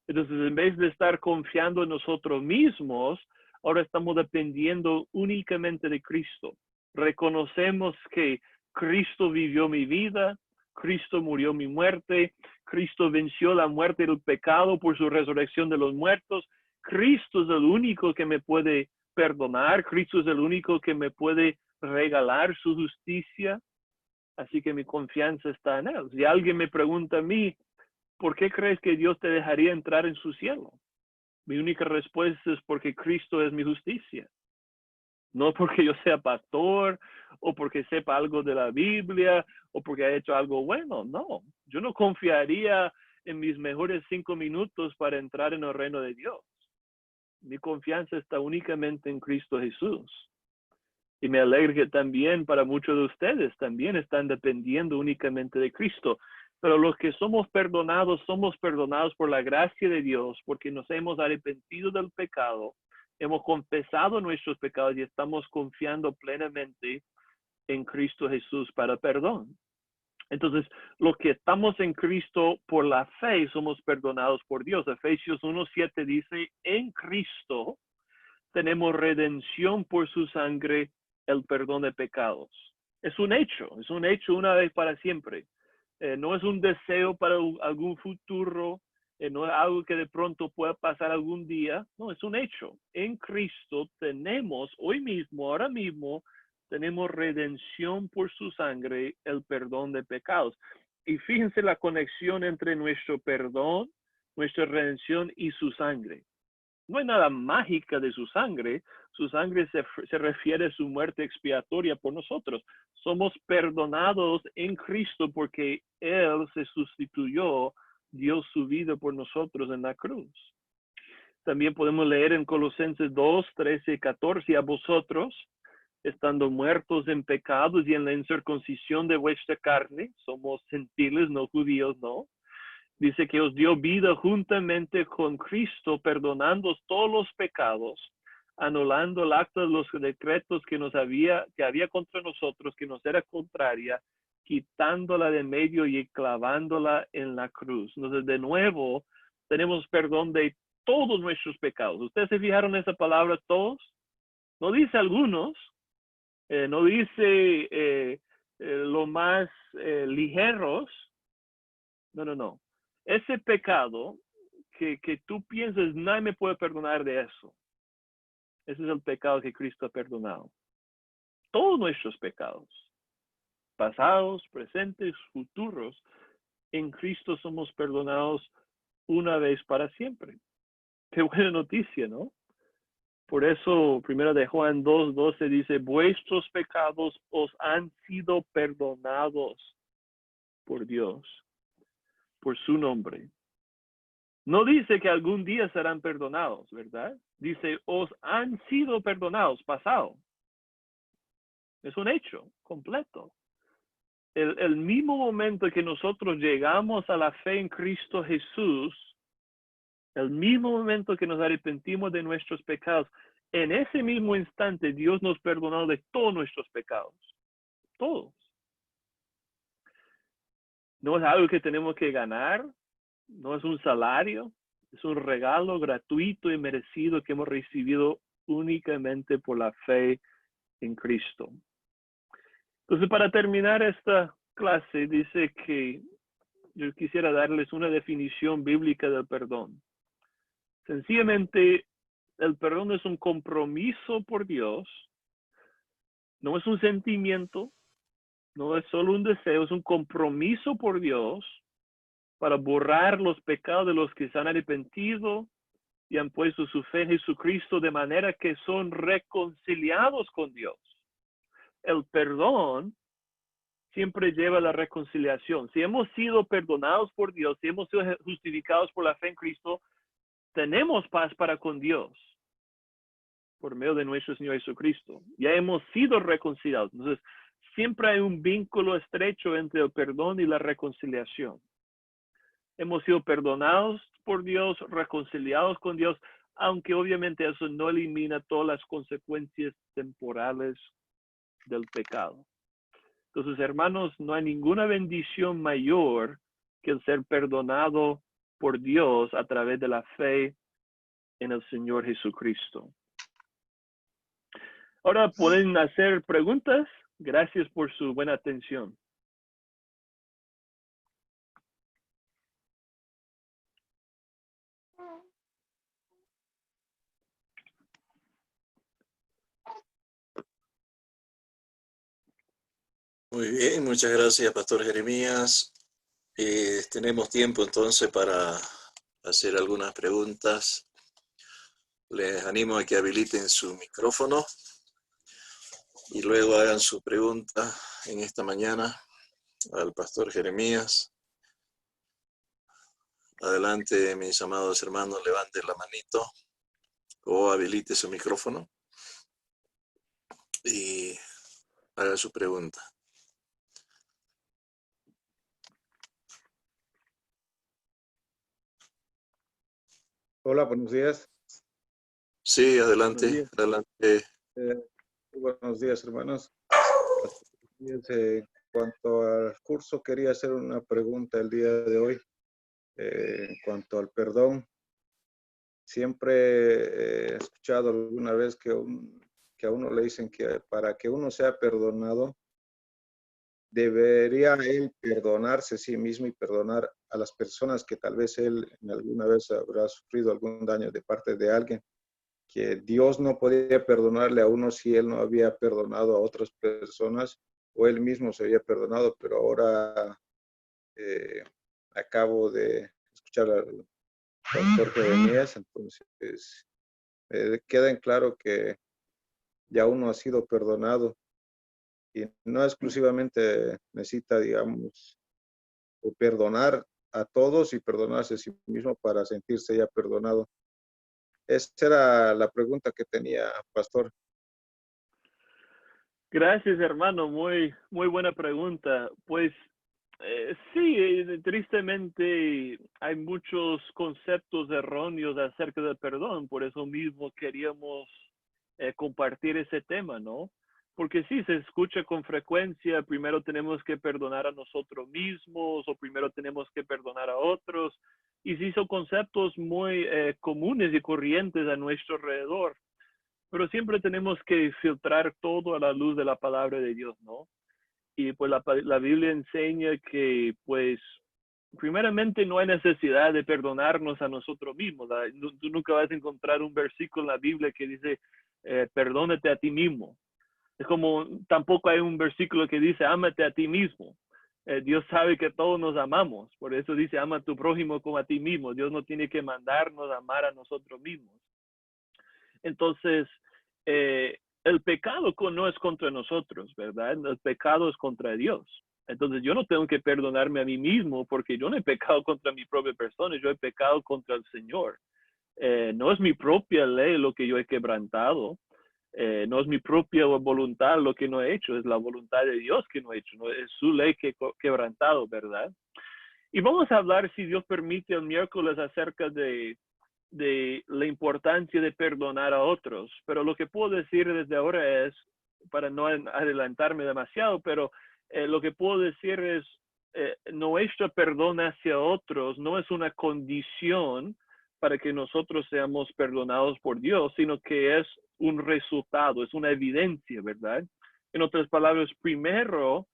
C: Entonces, en vez de estar confiando en nosotros mismos, ahora estamos dependiendo únicamente de Cristo. Reconocemos que Cristo vivió mi vida, Cristo murió mi muerte, Cristo venció la muerte y el pecado por su resurrección de los muertos. Cristo es el único que me puede perdonar, Cristo es el único que me puede regalar su justicia. Así que mi confianza está en Él. Si alguien me pregunta a mí, ¿por qué crees que Dios te dejaría entrar en su cielo? Mi única respuesta es porque Cristo es mi justicia. No porque yo sea pastor o porque sepa algo de la Biblia o porque haya hecho algo bueno. No, yo no confiaría en mis mejores 5 minutos para entrar en el reino de Dios. Mi confianza está únicamente en Cristo Jesús. Y me alegra que también para muchos de ustedes también están dependiendo únicamente de Cristo. Pero los que somos perdonados por la gracia de Dios, porque nos hemos arrepentido del pecado, hemos confesado nuestros pecados y estamos confiando plenamente en Cristo Jesús para perdón. Entonces, los que estamos en Cristo por la fe somos perdonados por Dios. Efesios 1:7 dice, en Cristo tenemos redención por su sangre, el perdón de pecados. Es un hecho una vez para siempre. No es un deseo para algún futuro, no es algo que de pronto pueda pasar algún día, no, es un hecho. En Cristo tenemos hoy mismo, ahora mismo, tenemos redención por su sangre, el perdón de pecados. Y fíjense la conexión entre nuestro perdón, nuestra redención y su sangre. No hay nada mágica de su sangre se refiere a su muerte expiatoria por nosotros. Somos perdonados en Cristo porque Él se sustituyó, dio su vida por nosotros en la cruz. También podemos leer en Colosenses 2, 13 y 14, a vosotros, estando muertos en pecados y en la incircuncisión de vuestra carne, somos gentiles, no judíos, no. Dice que os dio vida juntamente con Cristo, perdonando todos los pecados, anulando el acta de los decretos que había contra nosotros, que nos era contraria, quitándola de medio y clavándola en la cruz. Entonces, de nuevo, tenemos perdón de todos nuestros pecados. ¿Ustedes se fijaron en esa palabra, todos? No dice algunos, no dice lo más ligeros. No. Ese pecado que tú piensas, nadie me puede perdonar de eso. Ese es el pecado que Cristo ha perdonado. Todos nuestros pecados, pasados, presentes, futuros, en Cristo somos perdonados una vez para siempre. Qué buena noticia, ¿no? Por eso, primero de Juan 2:12 dice, vuestros pecados os han sido perdonados por Dios, por su nombre. No dice que algún día serán perdonados, ¿verdad? Dice, os han sido perdonados, pasado. Es un hecho completo. El mismo momento que nosotros llegamos a la fe en Cristo Jesús, el mismo momento que nos arrepentimos de nuestros pecados, en ese mismo instante Dios nos perdonó de todos nuestros pecados. Todos. No es algo que tenemos que ganar, no es un salario, es un regalo gratuito y merecido que hemos recibido únicamente por la fe en Cristo. Entonces, para terminar esta clase, dice que yo quisiera darles una definición bíblica del perdón. Sencillamente, el perdón es un compromiso por Dios, no es un sentimiento, no es solo un deseo, es un compromiso por Dios para borrar los pecados de los que se han arrepentido y han puesto su fe en Jesucristo de manera que son reconciliados con Dios. El perdón siempre lleva a la reconciliación. Si hemos sido perdonados por Dios, si hemos sido justificados por la fe en Cristo, tenemos paz para con Dios por medio de nuestro Señor Jesucristo. Ya hemos sido reconciliados. Entonces, siempre hay un vínculo estrecho entre el perdón y la reconciliación. Hemos sido perdonados por Dios, reconciliados con Dios, aunque obviamente eso no elimina todas las consecuencias temporales del pecado. Entonces, hermanos, no hay ninguna bendición mayor que el ser perdonado por Dios a través de la fe en el Señor Jesucristo. Ahora pueden hacer preguntas. Gracias por su buena atención.
B: Muy bien, muchas gracias, Pastor Jeremías. Tenemos tiempo entonces para hacer algunas preguntas. Les animo a que habiliten su micrófono y luego hagan su pregunta en esta mañana al Pastor Jeremías. Adelante, mis amados hermanos, levanten la manito o habilite su micrófono y haga su pregunta.
D: Hola, buenos días.
B: Sí, adelante,
C: Buenos días.
B: adelante.
D: Buenos días, hermanos. En cuanto al curso, quería hacer una pregunta el día de hoy. En cuanto al perdón, siempre he escuchado alguna vez que a uno le dicen que para que uno sea perdonado, debería él perdonarse a sí mismo y perdonar a las personas que tal vez él en alguna vez habrá sufrido algún daño de parte de alguien, que Dios no podía perdonarle a uno si él no había perdonado a otras personas o él mismo se había perdonado, pero ahora acabo de escuchar al pastor Jeremías, entonces queda en claro que ya uno ha sido perdonado y no exclusivamente necesita, digamos, o perdonar a todos y perdonarse a sí mismo para sentirse ya perdonado. Esa era la pregunta que tenía, pastor.
C: Gracias, hermano. Muy buena pregunta. Pues sí, tristemente hay muchos conceptos erróneos acerca del perdón. Por eso mismo queríamos compartir ese tema, ¿no? Porque sí, se escucha con frecuencia, primero tenemos que perdonar a nosotros mismos o primero tenemos que perdonar a otros. Y sí, son conceptos muy comunes y corrientes a nuestro alrededor. Pero siempre tenemos que filtrar todo a la luz de la palabra de Dios, ¿no? Y pues la Biblia enseña que, pues, primeramente no hay necesidad de perdonarnos a nosotros mismos. Tú nunca vas a encontrar un versículo en la Biblia que dice, perdónate a ti mismo. Es como, tampoco hay un versículo que dice, ámate a ti mismo. Dios sabe que todos nos amamos. Por eso dice, ama a tu prójimo como a ti mismo. Dios no tiene que mandarnos a amar a nosotros mismos. Entonces, el pecado no es contra nosotros, ¿verdad? El pecado es contra Dios. Entonces, yo no tengo que perdonarme a mí mismo porque yo no he pecado contra mi propia persona, yo he pecado contra el Señor. No es mi propia ley lo que yo he quebrantado, no es mi propia voluntad lo que no he hecho, es la voluntad de Dios que no he hecho, no es su ley que he quebrantado, ¿verdad? Y vamos a hablar, si Dios permite, el miércoles acerca de la importancia de perdonar a otros. Pero lo que puedo decir desde ahora es, para no adelantarme demasiado, pero lo que puedo decir es, nuestro perdón hacia otros no es una condición para que nosotros seamos perdonados por Dios, sino que es un resultado, es una evidencia, ¿verdad? En otras palabras, primero,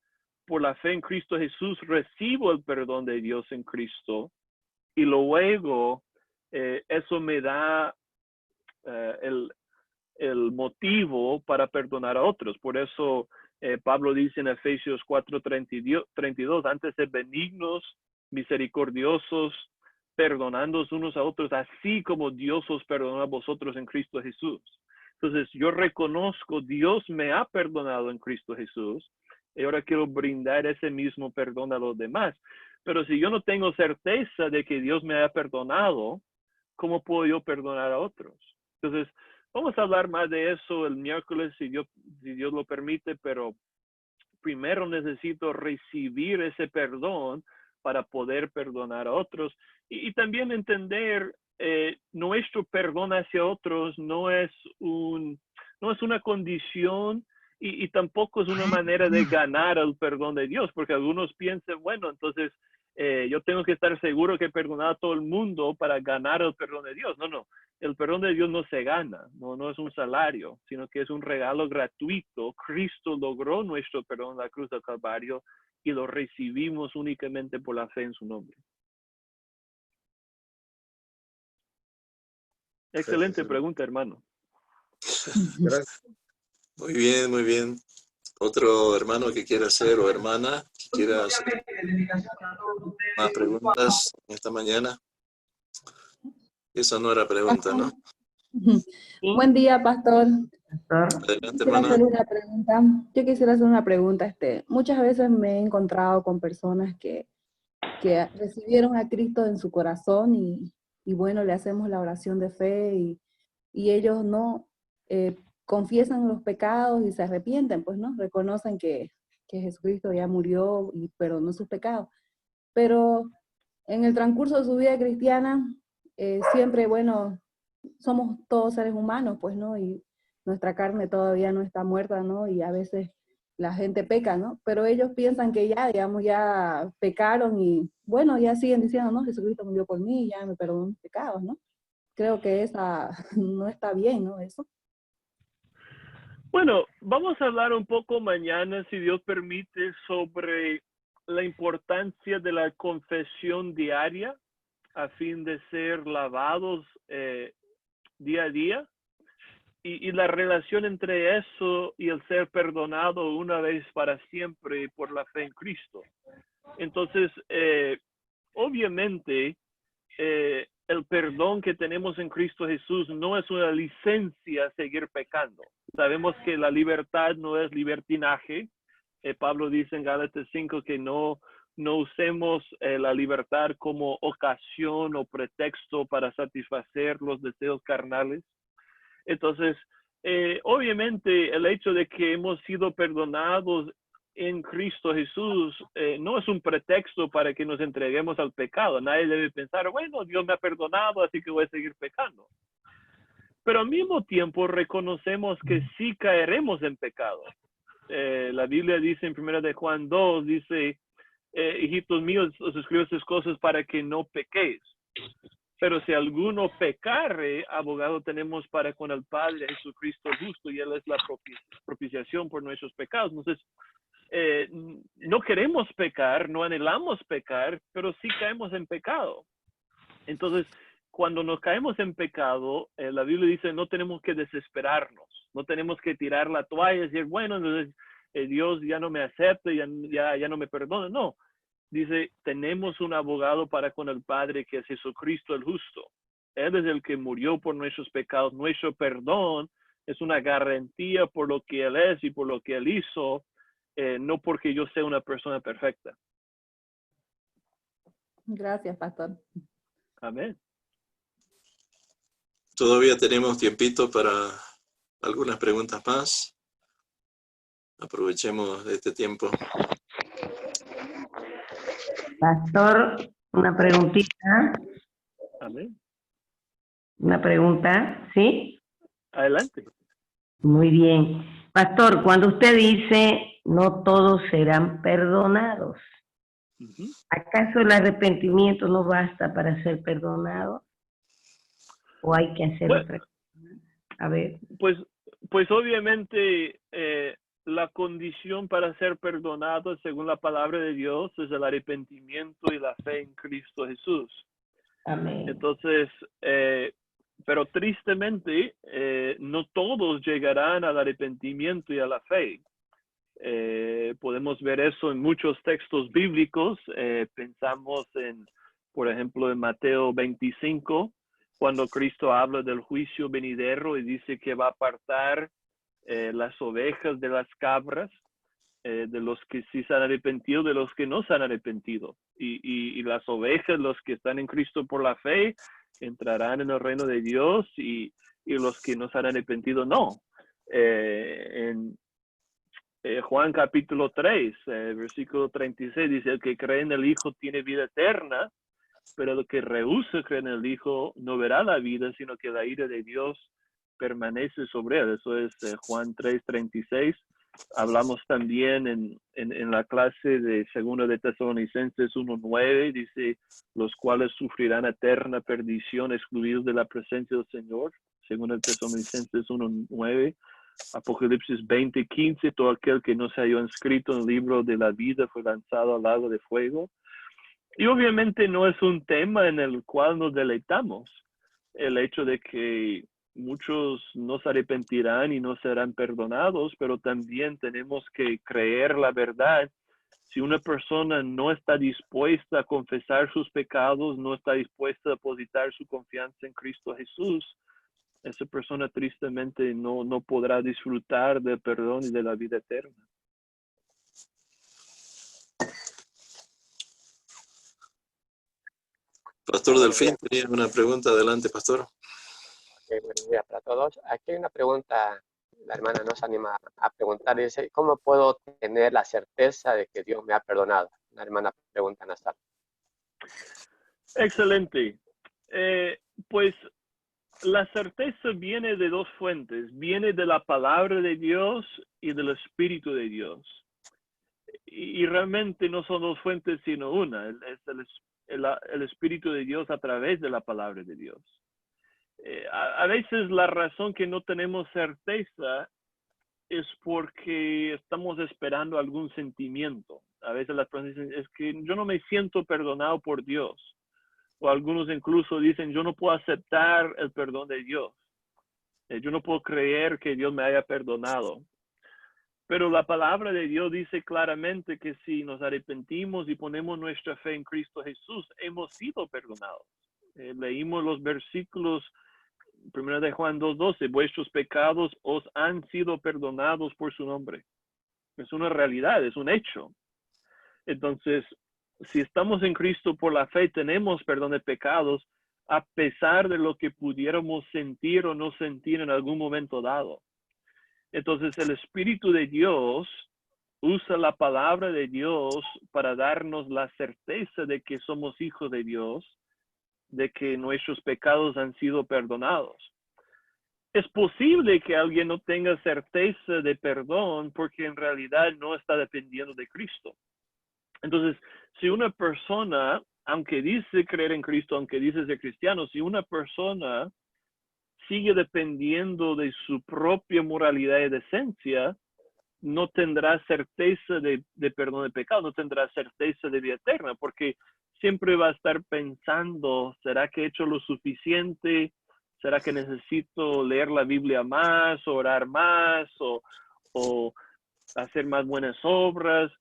C: por la fe en Cristo Jesús, recibo el perdón de Dios en Cristo, y luego eso me da el motivo para perdonar a otros. Por eso Pablo dice en Efesios 4:32, antes de benignos, misericordiosos, perdonándoos unos a otros, así como Dios os perdonó a vosotros en Cristo Jesús. Entonces yo reconozco, Dios me ha perdonado en Cristo Jesús, y ahora quiero brindar ese mismo perdón a los demás. Pero si yo no tengo certeza de que Dios me ha perdonado, ¿cómo puedo yo perdonar a otros? Entonces, vamos a hablar más de eso el miércoles, si Dios lo permite, pero primero necesito recibir ese perdón para poder perdonar a otros. Y también entender, nuestro perdón hacia otros no es una condición y tampoco es una manera de ganar el perdón de Dios, porque algunos piensan, bueno, entonces yo tengo que estar seguro que he perdonado a todo el mundo para ganar el perdón de Dios. No. El perdón de Dios no se gana, no es un salario, sino que es un regalo gratuito. Cristo logró nuestro perdón en la cruz del Calvario y lo recibimos únicamente por la fe en su nombre. Excelente pregunta, hermano.
D: Gracias.
B: Muy bien, muy bien. Otro hermano que quiera hacer o hermana que quiera hacer más preguntas esta mañana. Esa no era pregunta, ¿no?
E: Buen día, pastor.
B: Adelante, hermana.
E: Yo quisiera hacer una pregunta. Muchas veces me he encontrado con personas que recibieron a Cristo en su corazón y bueno, le hacemos la oración de fe y ellos no confiesan los pecados y se arrepienten, pues no, reconocen que Jesucristo ya murió y perdonó sus pecados. Pero en el transcurso de su vida cristiana, siempre, bueno, somos todos seres humanos, pues, ¿no? Y nuestra carne todavía no está muerta, ¿no? Y a veces la gente peca, ¿no? Pero ellos piensan que ya, digamos, ya pecaron y, bueno, ya siguen diciendo, no, Jesucristo murió por mí, ya me perdonó mis pecados, ¿no? Creo que esa no está bien, ¿no? Eso.
C: Bueno, vamos a hablar un poco mañana, si Dios permite, sobre la importancia de la confesión diaria a fin de ser lavados día a día y la relación entre eso y el ser perdonado una vez para siempre por la fe en Cristo. Entonces, obviamente, el perdón que tenemos en Cristo Jesús no es una licencia a seguir pecando. Sabemos que la libertad no es libertinaje. Pablo dice en Gálatas 5 que no usemos la libertad como ocasión o pretexto para satisfacer los deseos carnales. Entonces, Obviamente el hecho de que hemos sido perdonados en Cristo Jesús no es un pretexto para que nos entreguemos al pecado. Nadie debe pensar, bueno, Dios me ha perdonado, así que voy a seguir pecando. Pero al mismo tiempo reconocemos que sí caeremos en pecado. La Biblia dice en 1 de Juan 2, dice, hijitos míos, os escribo estas cosas para que no pequéis. Pero si alguno pecare, abogado tenemos para con el Padre, Jesucristo justo, y Él es la propiciación por nuestros pecados. Entonces, no queremos pecar, no anhelamos pecar, pero sí caemos en pecado. Entonces, cuando nos caemos en pecado, la Biblia dice, no tenemos que desesperarnos, no tenemos que tirar la toalla y decir, bueno, entonces Dios ya no me acepta, ya no me perdona. No, dice, tenemos un abogado para con el Padre, que es Jesucristo el justo. Él es el que murió por nuestros pecados. Nuestro perdón es una garantía por lo que Él es y por lo que Él hizo, no porque yo sea una persona perfecta.
E: Gracias, pastor.
C: Amén.
B: Todavía tenemos tiempito para algunas preguntas más. Aprovechemos este tiempo.
F: Pastor, una preguntita.
C: Amén.
F: Una pregunta, ¿sí?
C: Adelante.
F: Muy bien. Pastor, cuando usted dice no todos serán perdonados, ¿acaso el arrepentimiento no basta para ser perdonado? ¿O hay que hacer otra cosa? A ver.
C: Pues obviamente la condición para ser perdonado, según la palabra de Dios, es el arrepentimiento y la fe en Cristo Jesús.
F: Amén.
C: Entonces, pero tristemente, no todos llegarán al arrepentimiento y a la fe. Podemos ver eso en muchos textos bíblicos. Pensamos en, por ejemplo, en Mateo 25, cuando Cristo habla del juicio venidero y dice que va a apartar las ovejas de las cabras, de los que sí se han arrepentido, de los que no se han arrepentido. Y las ovejas, los que están en Cristo por la fe, entrarán en el reino de Dios, y los que no se han arrepentido no. En Juan capítulo 3, versículo 36, dice, el que cree en el Hijo tiene vida eterna, pero el que rehúsa creer en el Hijo no verá la vida, sino que la ira de Dios permanece sobre él. Eso es Juan 3, 36. Hablamos también en la clase de 2 de Tesalonicenses 1:9, dice, los cuales sufrirán eterna perdición, excluidos de la presencia del Señor. 2 de Tesalonicenses 1:9. Apocalipsis 20:15, todo aquel que no se halló inscrito en el libro de la vida fue lanzado al lago de fuego. Y obviamente no es un tema en el cual nos deleitamos, el hecho de que muchos no se arrepentirán y no serán perdonados, pero también tenemos que creer la verdad. Si una persona no está dispuesta a confesar sus pecados, no está dispuesta a depositar su confianza en Cristo Jesús, esa persona tristemente no podrá disfrutar del perdón y de la vida eterna.
B: Pastor Delfín, tenía una pregunta. Adelante, pastor.
G: Buenos días para todos. Aquí hay una pregunta, la hermana nos anima a preguntar, dice, ¿cómo puedo tener la certeza de que Dios me ha perdonado? La hermana pregunta, Nazar.
C: Excelente. Pues la certeza viene de dos fuentes, viene de la palabra de Dios y del Espíritu de Dios. Y realmente no son dos fuentes, sino una, es el Espíritu de Dios a través de la palabra de Dios. A veces la razón que no tenemos certeza es porque estamos esperando algún sentimiento. A veces las personas dicen, es que yo no me siento perdonado por Dios. O algunos incluso dicen, yo no puedo aceptar el perdón de Dios. Yo no puedo creer que Dios me haya perdonado. Pero la palabra de Dios dice claramente que si nos arrepentimos y ponemos nuestra fe en Cristo Jesús, hemos sido perdonados. Leímos los versículos 1 de Juan 2:12, vuestros pecados os han sido perdonados por su nombre. Es una realidad, es un hecho. Entonces, si estamos en Cristo por la fe, tenemos perdón de pecados, a pesar de lo que pudiéramos sentir o no sentir en algún momento dado. Entonces el Espíritu de Dios usa la palabra de Dios para darnos la certeza de que somos hijos de Dios, de que nuestros pecados han sido perdonados. Es posible que alguien no tenga certeza de perdón porque en realidad no está dependiendo de Cristo. Entonces, si una persona, aunque dice creer en Cristo, aunque dice ser cristiano, si una persona sigue dependiendo de su propia moralidad y decencia, no tendrá certeza de perdón de pecado, no tendrá certeza de vida eterna, porque siempre va a estar pensando, ¿será que he hecho lo suficiente? ¿Será que necesito leer la Biblia más, orar más o hacer más buenas obras?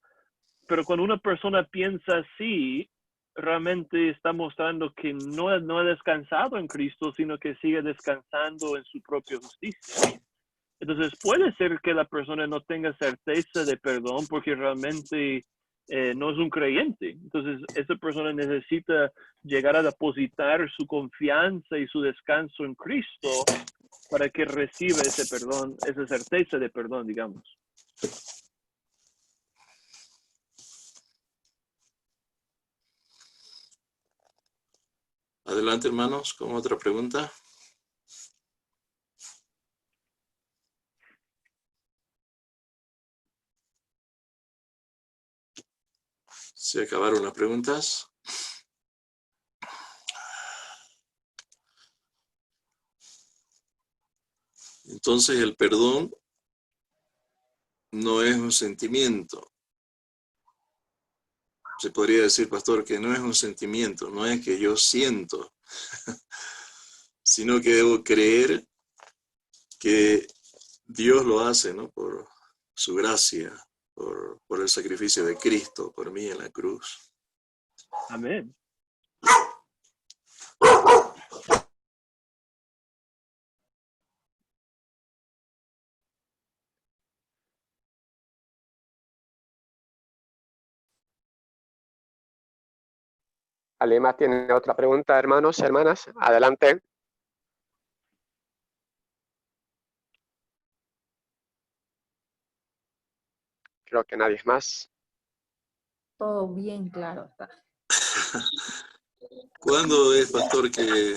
C: Pero cuando una persona piensa así, realmente está mostrando que no ha descansado en Cristo, sino que sigue descansando en su propia justicia. Entonces puede ser que la persona no tenga certeza de perdón porque realmente no es un creyente. Entonces esa persona necesita llegar a depositar su confianza y su descanso en Cristo para que reciba ese perdón, esa certeza de perdón, digamos.
B: Adelante, hermanos, con otra pregunta. Se acabaron las preguntas. Entonces el perdón no es un sentimiento. Se podría decir, pastor, que no es un sentimiento, no es que yo siento, sino que debo creer que Dios lo hace, ¿no? Por su gracia, por el sacrificio de Cristo, por mí en la cruz.
C: Amén.
G: ¿Alguien más tiene otra pregunta, hermanos y hermanas? Adelante. Creo que nadie más.
E: Todo bien claro está.
B: ¿Cuándo es, pastor, que...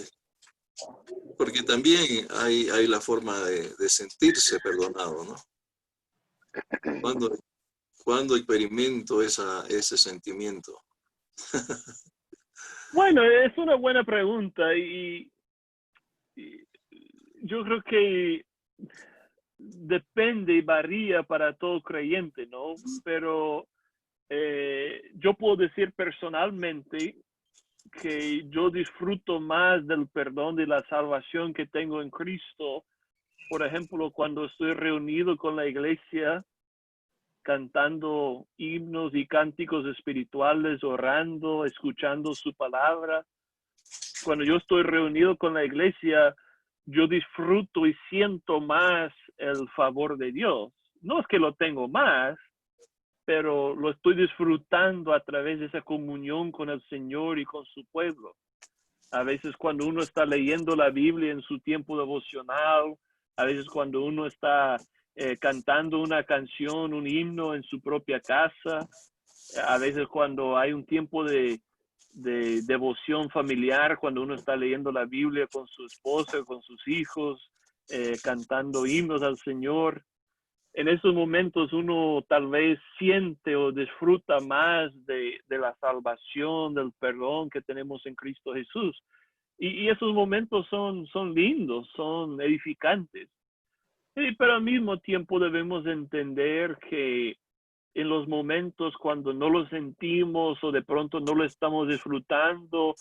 B: Porque también hay la forma de sentirse perdonado, ¿no? ¿Cuándo experimento ese sentimiento?
C: Bueno, es una buena pregunta y yo creo que depende y varía para todo creyente, ¿no? Pero yo puedo decir personalmente que yo disfruto más del perdón y la salvación que tengo en Cristo. Por ejemplo, cuando estoy reunido con la iglesia, cantando himnos y cánticos espirituales, orando, escuchando su palabra. Cuando yo estoy reunido con la iglesia, yo disfruto y siento más el favor de Dios. No es que lo tengo más, pero lo estoy disfrutando a través de esa comunión con el Señor y con su pueblo. A veces cuando uno está leyendo la Biblia en su tiempo devocional, a veces cuando uno está cantando una canción, un himno en su propia casa, a veces cuando hay un tiempo de devoción familiar, cuando uno está leyendo la Biblia con su esposa, con sus hijos, cantando himnos al Señor. En esos momentos uno tal vez siente o disfruta más de la salvación, del perdón que tenemos en Cristo Jesús. Y esos momentos son lindos, son edificantes. Pero al mismo tiempo debemos entender que en los momentos cuando no lo sentimos o de pronto no lo estamos disfrutando,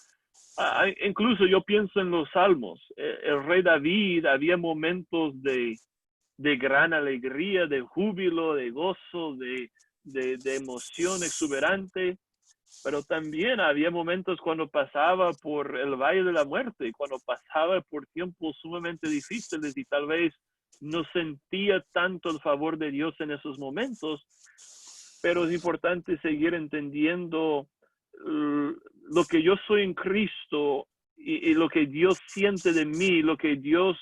C: incluso yo pienso en los salmos. El rey David, había momentos de gran alegría, de júbilo, de gozo, de emoción exuberante, pero también había momentos cuando pasaba por el valle de la muerte, cuando pasaba por tiempos sumamente difíciles y tal vez no sentía tanto el favor de Dios en esos momentos, pero es importante seguir entendiendo lo que yo soy en Cristo y lo que Dios siente de mí, lo que Dios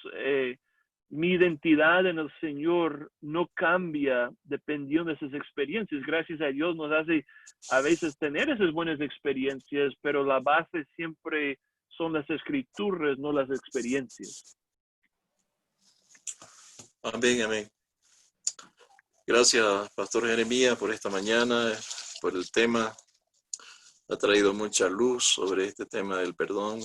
C: mi identidad en el Señor no cambia dependiendo de esas experiencias. Gracias a Dios nos hace a veces tener esas buenas experiencias, pero la base siempre son las escrituras, no las experiencias.
B: Amén, amén. Gracias, Pastor Jeremías, por esta mañana, por el tema. Ha traído mucha luz sobre este tema del perdón.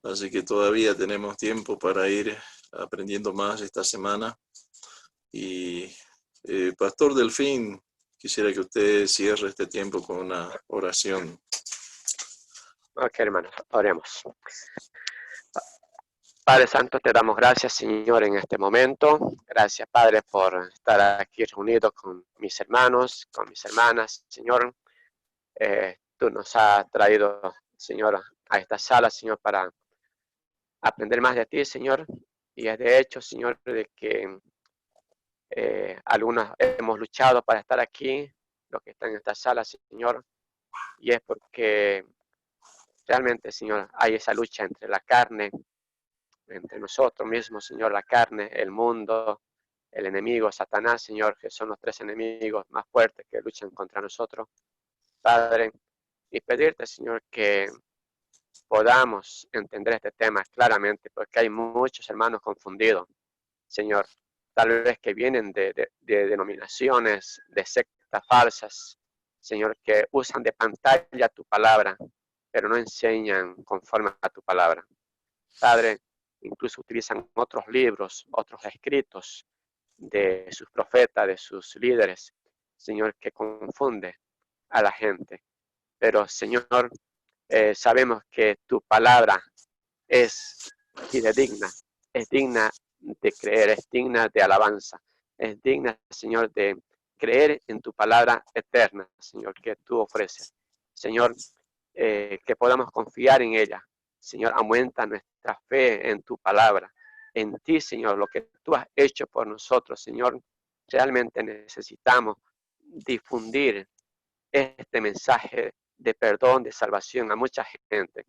B: Así que todavía tenemos tiempo para ir aprendiendo más esta semana. Y Pastor Delfín, quisiera que usted cierre este tiempo con una oración.
G: Ok, hermanos, oremos. Padre Santo, te damos gracias, Señor, en este momento. Gracias, Padre, por estar aquí reunidos con mis hermanos, con mis hermanas, Señor. Tú nos has traído, Señor, a esta sala, Señor, para aprender más de ti, Señor. Y es de hecho, Señor, de que algunos hemos luchado para estar aquí, los que están en esta sala, Señor. Y es porque realmente, Señor, hay esa lucha entre la carne, entre nosotros mismos, Señor, la carne, el mundo, el enemigo, Satanás, Señor, que son los tres enemigos más fuertes que luchan contra nosotros, Padre, y pedirte, Señor, que podamos entender este tema claramente, porque hay muchos hermanos confundidos, Señor, tal vez que vienen de denominaciones, de sectas falsas, Señor, que usan de pantalla tu palabra, pero no enseñan conforme a tu palabra. Padre, incluso utilizan otros libros, otros escritos de sus profetas, de sus líderes, Señor, que confunde a la gente. Pero, Señor, sabemos que tu palabra es fidedigna, es digna de creer, es digna de alabanza, es digna, Señor, de creer en tu palabra eterna, Señor, que tú ofreces. Señor, que podamos confiar en ella. Señor, aumenta nuestra fe en tu palabra, en ti, Señor, lo que tú has hecho por nosotros, Señor. Realmente necesitamos difundir este mensaje de perdón, de salvación a mucha gente.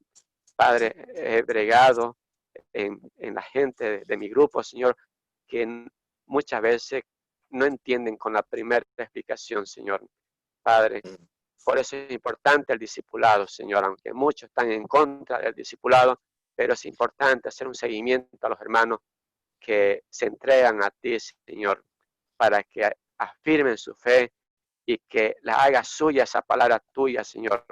G: Padre, he bregado en la gente de mi grupo, Señor, que muchas veces no entienden con la primera explicación, Señor. Padre, por eso es importante el discipulado, Señor, aunque muchos están en contra del discipulado, pero es importante hacer un seguimiento a los hermanos que se entregan a ti, Señor, para que afirmen su fe y que la haga suya esa palabra tuya, Señor,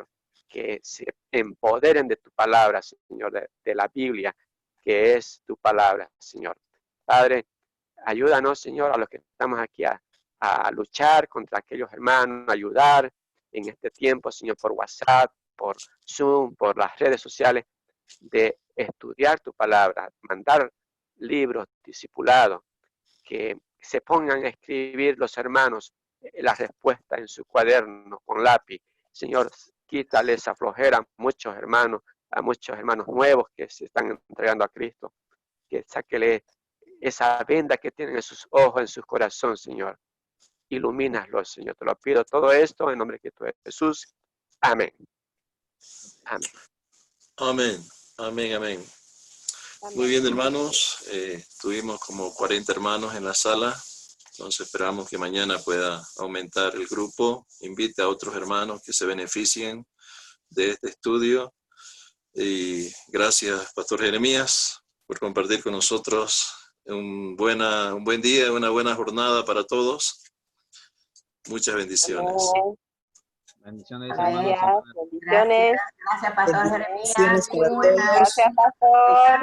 G: que se empoderen de tu palabra, Señor, de la Biblia, que es tu palabra, Señor. Padre, ayúdanos, Señor, a los que estamos aquí a luchar contra aquellos hermanos, ayudar en este tiempo, Señor, por WhatsApp, por Zoom, por las redes sociales, de estudiar tu palabra, mandar libros discipulados, que se pongan a escribir los hermanos la respuesta en su cuaderno con lápiz. Señor, quítale esa flojera a muchos hermanos nuevos que se están entregando a Cristo, que sáquele esa venda que tienen en sus ojos, en sus corazones, Señor. Ilumínalo, Señor. Te lo pido todo esto en nombre de Jesús. Amén. Amén.
B: Amén, amén, amén. Muy bien, hermanos. Tuvimos como 40 hermanos en la sala. Entonces esperamos que mañana pueda aumentar el grupo. Invite a otros hermanos que se beneficien de este estudio. Y gracias, Pastor Jeremías, por compartir con nosotros un buen día, una buena jornada para todos. Muchas bendiciones.
A: Bendiciones, hermanos.
H: Bendiciones.
I: Gracias, Pastor Jeremías.
H: Gracias, Pastor.